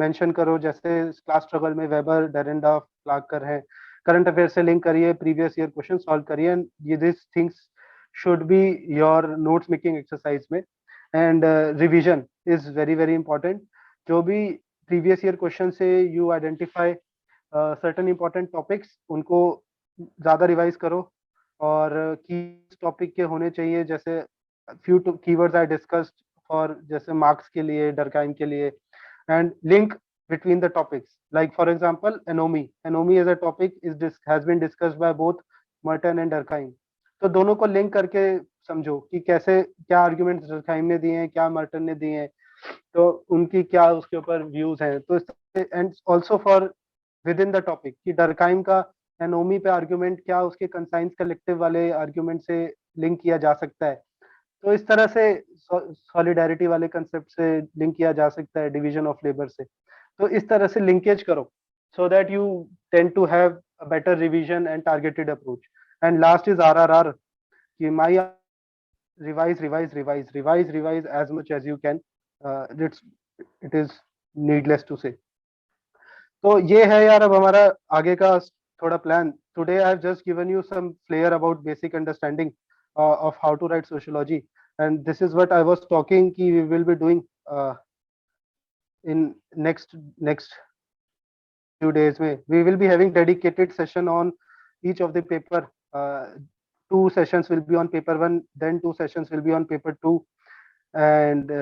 मेंशन करो, जैसे क्लास स्ट्रगल में वेबर, डेरेंडॉर्फ, क्लार्कर हैं. करंट अफेयर से लिंक करिए, प्रीवियस ईयर क्वेश्चन सॉल्व करिए, एंड ये this things should be your notes making exercise में. And revision is very very important. जो भी प्रीवियस ईयर क्वेश्चन से you identify certain important topics, उनको ज्यादा रिवाइज करो, और की टॉपिक के होने चाहिए, जैसे few keywords I discussed for जैसे मार्क्स के लिए, डरकाइम के लिए, and link between the topics, like for example anomy as a topic has been discussed by both Merton and Durkheim. तो दोनों को लिंक करके समझो कि कैसे क्या आर्ग्यूमेंट्स डरकाइम ने दिए हैं, क्या मर्टन ने दिए हैं, तो उनकी क्या उसके ऊपर व्यूज हैं. तो and also for with in the topic कि डरकाइम का एनोमी पे आर्ग्यूमेंट क्या उसके कंसाइंस कलेक्टिव वाले आर्ग्यूमेंट से लिंक किया जा सकता है. तो इस तरह से सॉलिडारिटी वाले कंसेप्ट से लिंक किया जा सकता है डिवीजन ऑफ लेबर से. तो इस तरह से लिंकेज करो so that you tend to have a better revision and targeted approach. And last is आरआरआर कि my revise as much as you can. It is needless to say. तो ये है यार अब हमारा आगे का थोड़ा plan. Today I have just given you some flair about basic understanding of how to write sociology, and this is what I was talking ki we will be doing in next few days mein. We will be having dedicated session on each of the paper. 2 sessions will be on paper 1, then 2 sessions will be on paper 2, and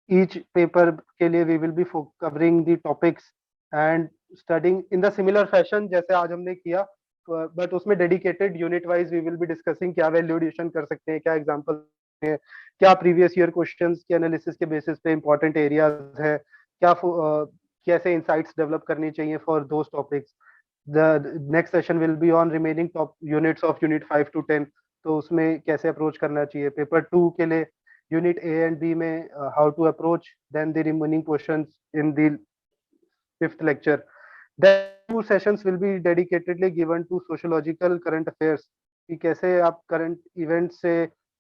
each paper ke liye we will be covering the topics and studying in the similar fashion जैसे आज हमने किया, but उसमें dedicated unit wise we will be discussing क्या value addition कर सकते हैं, क्या एग्जांपल है, क्या प्रीवियस ईयर क्वेश्चंस के एनालिसिस के बेसिस पे इंपॉर्टेंट एरियाज है, क्या कैसे इंसाइट्स डेवलप करनी चाहिए for those topics. The next session will be on remaining top units of unit 5 to 10. तो उसमें कैसे अप्रोच करना चाहिए. पेपर 2 के लिए यूनिट ए एंड बी में how to approach, then the remaining questions in the 5th lecture. Then 2 sessions will be dedicatedly given to sociological current affairs कि कैसे आप करंट इवेंट से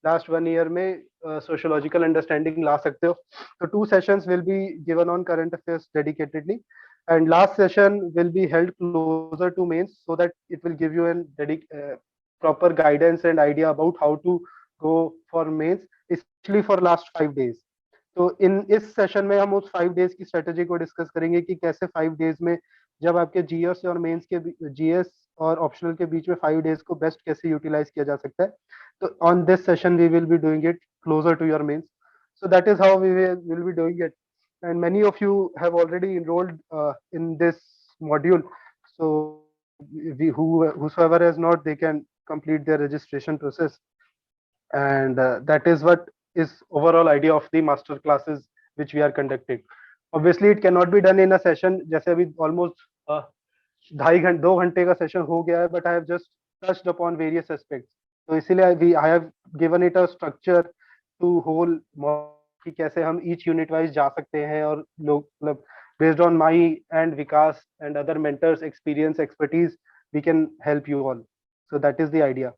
लास्ट 1 year में sociological understanding ला सकते हो. तो 2 sessions will be given on current affairs dedicatedly, and last session will be held closer to mains so that it will give you an proper guidance and idea about how to go for mains, especially for last 5 days. तो इस session में हम उस 5 days की strategy को discuss करेंगे कि कैसे 5 days में जब आपके जीएस और मेंस के जीएस और ऑप्शनल के बीच में 5 days को बेस्ट कैसे यूटिलाइज किया जा सकता है. तो on this session we will be doing it closer to your mains. So that is how we will be doing it, and many of you have already enrolled in this module. So whosoever has not, they can complete their registration process, and that is what is overall idea of the master classes which we are conducting. Obviously it cannot be done in a session. जैसे अभी almost 2 घंटे का session हो गया है, but I have just touched upon various aspects. तो इसीलिए I have given it a structure to whole कि कैसे हम each unit wise जा सकते हैं, और लोग मतलब based on my and Vikas and other mentors experience expertise we can help you all. So that is the idea.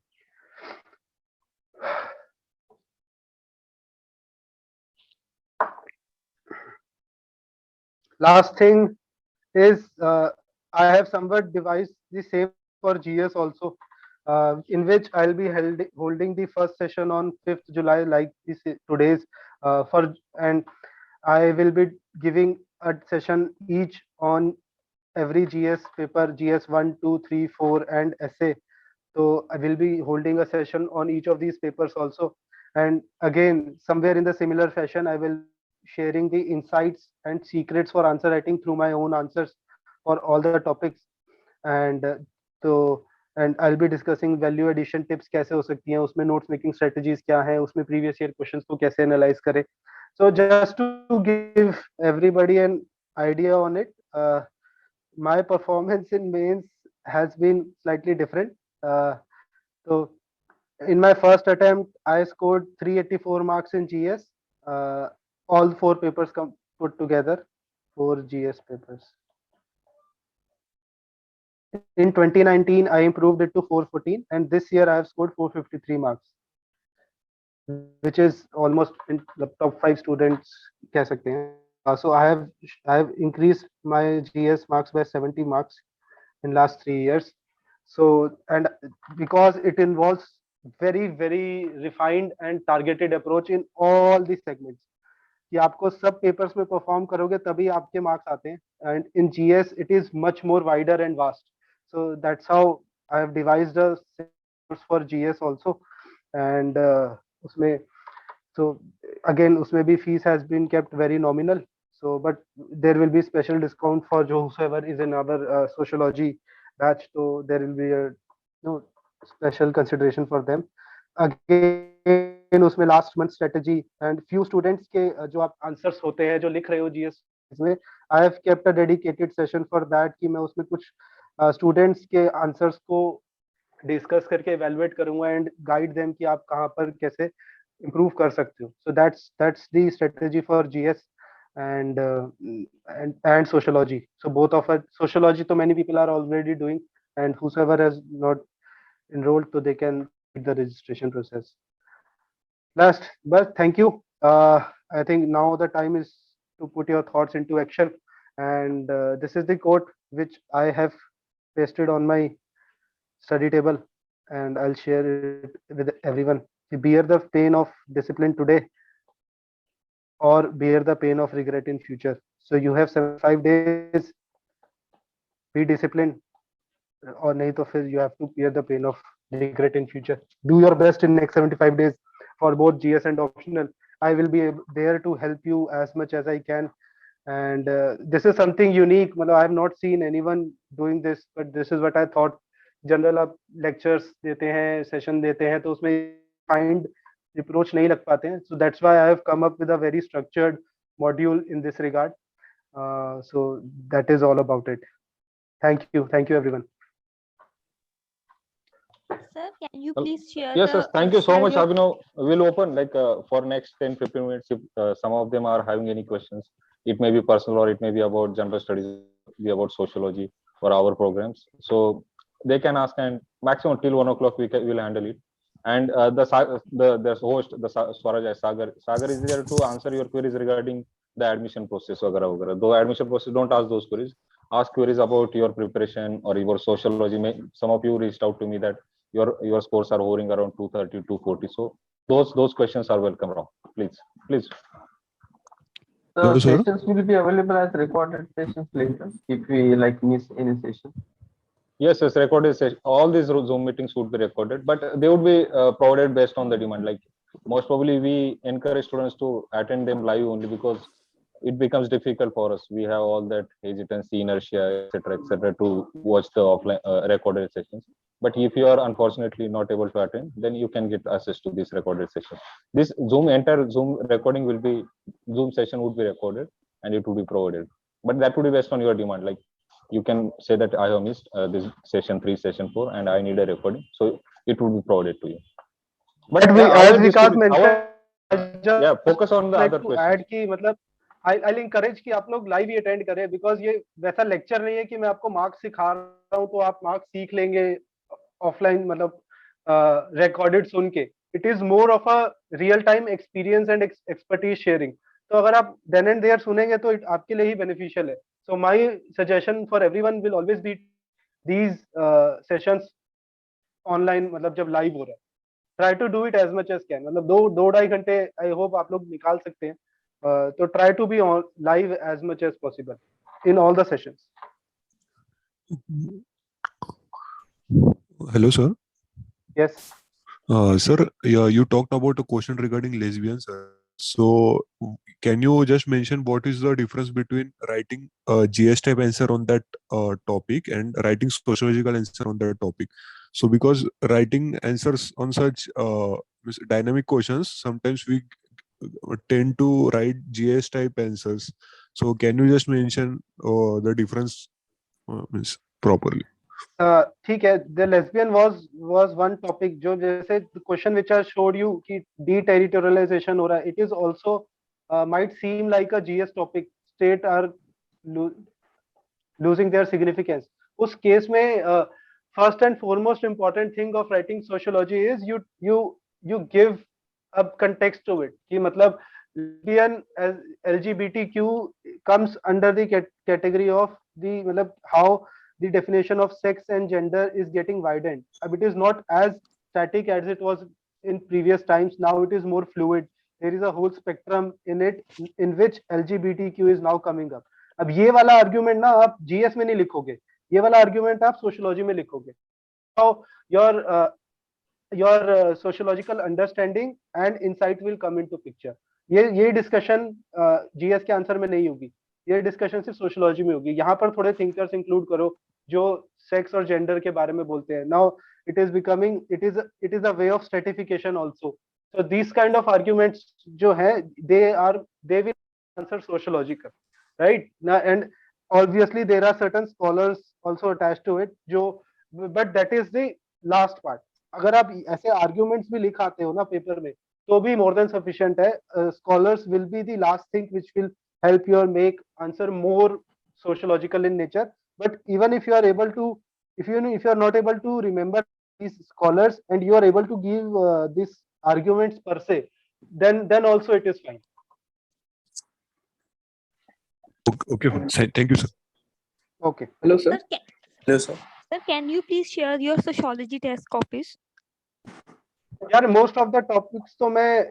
Last thing is I have somewhat devised the same for GS also, in which I'll be holding the first session on 5th July like this today's and I will be giving a session each on every GS paper, GS 1, 2, 3, 4 and essay. So I will be holding a session on each of these papers also, and again somewhere in the similar fashion I will sharing the insights and secrets for answer writing through my own answers for all the topics. And तो and I'll be discussing value addition tips कैसे हो सकती हैं, उसमें notes making strategies क्या हैं, उसमें previous year questions को कैसे analyze करें. So just to give everybody an idea on it, my performance in mains has been slightly different. So in my first attempt, I scored 384 marks in GS. All 4 papers put together, 4 GS papers. In 2019, I improved it to 414, and this year I have scored 453 marks, which is almost in the top 5 students. कह सकते हैं. So I have increased my GS marks by 70 marks in last 3 years. So, and because it involves very refined and targeted approach in all these segments, कि आपको सब papers में perform करोगे तभी आपके marks आते हैं. And in GS it is much more wider and vast. So that's how I have devised a course for GS also. And उसमें, so again उसमें भी fees has been kept very nominal. So but there will be special discount for whoever is in our sociology batch. So there will be a special consideration for them. Again उसमें last month strategy and few students के जो आप answers होते हैं जो लिख रहे हो GS में, I have kept a dedicated session for that कि मैं उसमें कुछ students के answers को discuss करके evaluate करूंगा and guide them कि आप कहाँ पर कैसे improve कर सकते हो. So that's the strategy for GS and sociology. So both of it, sociology so many people are already doing, and whosoever has not enrolled, so they can do the registration process. Last, but thank you. I think now the time is to put your thoughts into action, and this is the quote which I have pasted on my study table, and I'll share it with everyone. Bear the pain of discipline today, or bear the pain of regret in future. So you have 75 days. Be disciplined, or nahi to fir you have to bear the pain of regret in future. Do your best in next 75 days for both GS and optional. I will be there to help you as much as I can. And this is something unique. I have not seen anyone doing this, but this is what I thought. General आप lectures देते हैं, session देते हैं, तो उसमें find approach नहीं लग पाते हैं. So that's why I have come up with a very structured module in this regard. So that is all about it. Thank you everyone. Sir, can you please share? Yes, yes. Thank you so much, Abhinav. Abhinav. We'll open for next 10-15 minutes. If some of them are having any questions, it may be personal or it may be about general studies, be about sociology or our programs. So they can ask, and maximum till 1 o'clock we'll handle it. And the host, the Swaraj Sagar is there to answer your queries regarding the admission process. Though admission process, don't ask those queries. Ask queries about your preparation or your sociology. Some of you reached out to me that your scores are hovering around 230, 240. So those questions are welcome. Please. The sessions will be available as recorded sessions later if we miss any session. Yes, recorded session. All these Zoom meetings would be recorded, but they would be provided based on the demand. Most probably, we encourage students to attend them live only because it becomes difficult for us. We have all that hesitancy, inertia, etc., to watch the offline recorded sessions. But if you are unfortunately not able to attend, then you can get access to this recorded session. This entire Zoom recording Zoom session would be recorded and it would be provided. But that would be based on your demand. You can say that I have missed this session 3, session 4, and I need a recording. So it would be provided to you. But as Vikas mentioned, focus on the other questions. Add कि I'll encourage कि आप लोग live ही attend करें, because ये वैसा lecture नहीं है कि मैं आपको marks सिखा रहा हूँ तो आप marks सीख लेंगे offline recorded सुन के. It is more of a real time experience and expertise sharing. तो अगर आप then and there सुनेंगे तो आपके लिए ही beneficial है. So my suggestion for everyone will always be these sessions online, जब live हो रहा है. Try to do it as much as can. 2-2.5 घंटे I hope आप लोग निकाल सकते हैं. So try to be on live as much as possible in all the sessions. Hello, sir. Yes. Sir, you talked about a question regarding lesbians. So can you just mention what is the difference between writing a GS type answer on that topic and writing sociological answer on that topic? So because writing answers on such dynamic questions, sometimes we tend to write GS type answers. So can you just mention the difference means properly? ठीक है. The lesbian was one topic जो जैसे the question which I showed you कि deterritorialization हो रहा है. It is also might seem like a GS topic. State are losing their significance. उस case में first and foremost important thing of writing sociology is you give a context to it. कि मतलब lesbian as LGBTQ comes under the category of the मतलब how the definition of sex and gender is getting widened. It is not as static as it was in previous times. Now it is more fluid. There is a whole spectrum in it in which LGBTQ is now coming up. अब ये वाला argument ना आप GS में नहीं लिखोगे, ये वाला आर्ग्यूमेंट आप सोशियोलॉजी में लिखोगे. So your sociological understanding and insight will come into picture. ये डिस्कशन जीएस के आंसर में नहीं होगी, ये डिस्कशन सिर्फ सोशियोलॉजी में होगी. यहाँ पर थोड़े थिंकर्स इंक्लूड करो जो सेक्स और जेंडर के बारे में बोलते हैं. Now it is becoming it is a way of stratification also. So this kind of arguments जो है they will answer sociological, right ना. And obviously there are certain scholars also attached to it जो but that is the last part. अगर आप ऐसे arguments भी लिखाते हो ना पेपर में तो भी more than sufficient है. Scholars will be the last thing which will help your make answer more sociological in nature. But even if you are able to, if you are not able to remember these scholars and you are able to give these arguments per se, then also it is fine. Okay, thank you, sir. Okay. Hello, sir. Hello, sir. Sir, can you please share your sociology test copies? यार most of the topics तो मैं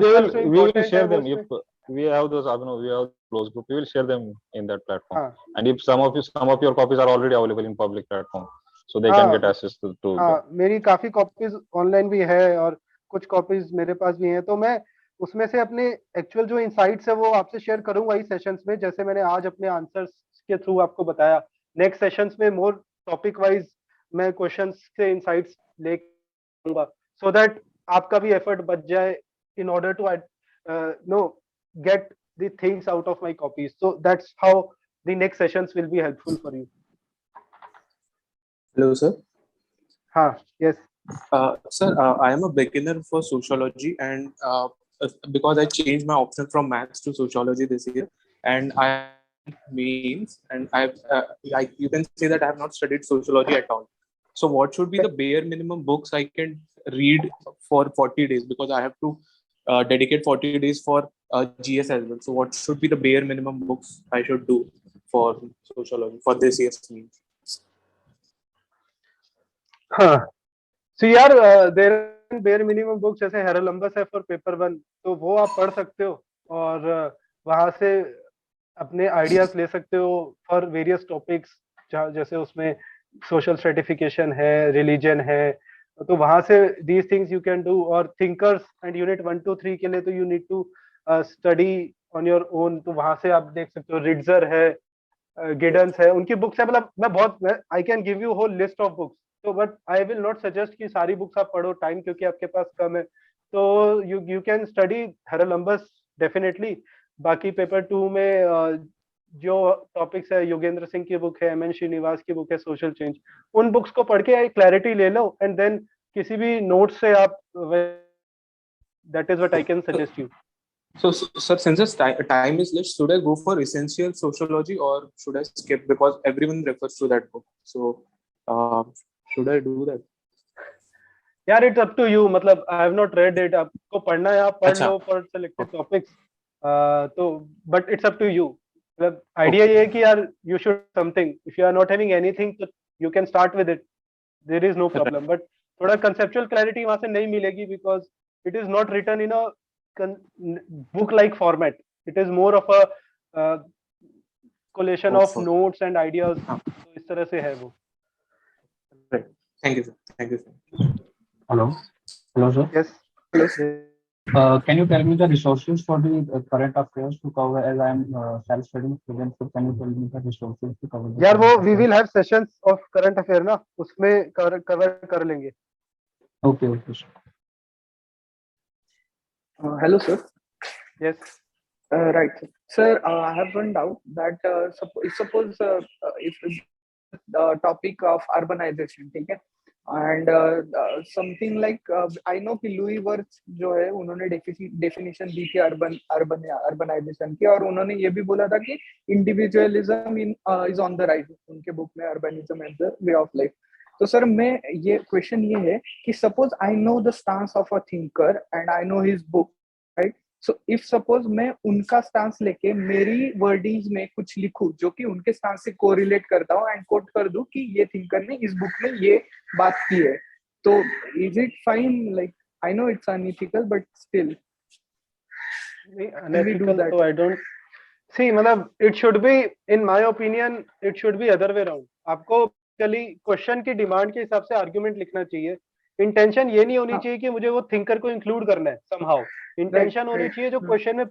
we will share them if we have those we have close group, we will share them in that platform. And if some of your copies are already available in public platform, so they can get access to them. मेरी काफी copies online भी है और कुछ copies मेरे पास भी हैं, तो मैं उसमें से अपने एक्चुअल जो इनसाइट्स है वो आपसे शेयर करूंगा इस सेशंस में, जैसे मैंने आज अपने आंसर्स के थ्रू आपको बताया. नेक्स्ट सेशंस में मोर टॉपिक वाइज मैं क्वेश्चंस से इनसाइट्स लेकर so that आपका भी एफर्ट बच जाए in order to get the things out of my copies. So that's how the next sessions will be helpful for you. Hello, sir. Yes. Sir, I am a beginner for sociology, and because I changed my option from maths to sociology this year, and I means, and you can say that I have not studied sociology at all. So what should be the bare minimum books I can read for 40 days? Because I have to dedicate 40 days for GS as well. So what should be the bare minimum books I should do for sociology for this year's means? So यार there are bare minimum books जैसे हेरोलम्बस है for paper 1, तो वो आप पढ़ सकते हो और वहां से अपने आइडियाज ले सकते हो फॉर वेरियस टॉपिक्स, जैसे उसमें सोशल स्ट्रेटिफिकेशन है, रिलीजन है, तो वहां से these things you can do. और थिंकर्स एंड यूनिट 1 to 3 के लिए तो you need to study on your own, तो वहां से आप देख सकते हो. रिट्जर है, गिडन्स है, उनकी बुक्स है. मतलब मैं बहुत I can give you whole list of books, तो but I will not suggest कि सारी बुक्स आप पढ़ो, टाइम क्योंकि आपके पास कम है. तो यू कैन स्टडी हेरोलम्बस डेफिनेटली. बाकी पेपर 2 में जो टॉपिक्स है, योगेंद्र सिंह की बुक है, एमएन श्रीनिवास की बुक है सोशल चेंज, उन बुक्स को पढ़ के क्लैरिटी ले लो एंड देन किसी भी नोट से आप, that is what I can suggest you. So, sir, since this time is less, should I go for essential sociology or should I skip, because everyone refers to that book? So, should I do that? यार it's up to you. मतलब I have not read it, आपको पढ़ना है आप पढ़ लो for selected topics. तो but it's up to you. मतलब आइडिया ये है कि यार you should something, if you are not having anything तो you can start with it, there is no problem. But थोड़ा कंसेप्चुअल क्लैरिटी वहां से नहीं मिलेगी because it is not written in a book like format. It is more of a collation of notes and ideas. तो इस तरह से है वो. Right. Thank you, sir. Thank you, sir. Hello, sir. Yes. Can you tell me the resources for the current affairs to cover, as I am self-studying student, so can you tell me the resources to cover the यार वो current we affairs? will have sessions of current affair ना, उसमें cover कर लेंगे. Okay, okay, sir. Hello, sir. Yes. Right. Sir, I have one doubt that suppose if the topic of urbanization, ठीक है, and something like I know कि Louis worth जो है उन्होंने डेफिनेशन दी थी अर्बनाइजेशन की, और उन्होंने ये भी बोला था कि individualism is on the rise, उनके बुक में urbanism as the way of life. तो सर मैं ये क्वेश्चन ये है कि suppose I know the stance of a thinker and I know his book, right? So if suppose मैं उनका स्टांस लेके मेरी वर्डिंग्स में कुछ लिखूं जो कि उनके स्टांस से कोरिलेट करता हूं एंड कोट कर दूं कि ये थिंकर ने इस बुक में ये बात की है, तो is it fine? Like I know it's unethical but still unethical, so I don't see, मतलब it should be, in my opinion it should be other way around. आपको चली क्वेश्चन की डिमांड के हिसाब से आर्गुमेंट लिखना चाहिए. इंटेंशन ये नहीं होनी चाहिए कि मुझे वो थिंकर को इंक्लूड करना है somehow. इंटेंशन होनी चाहिए जो क्वेश्चन में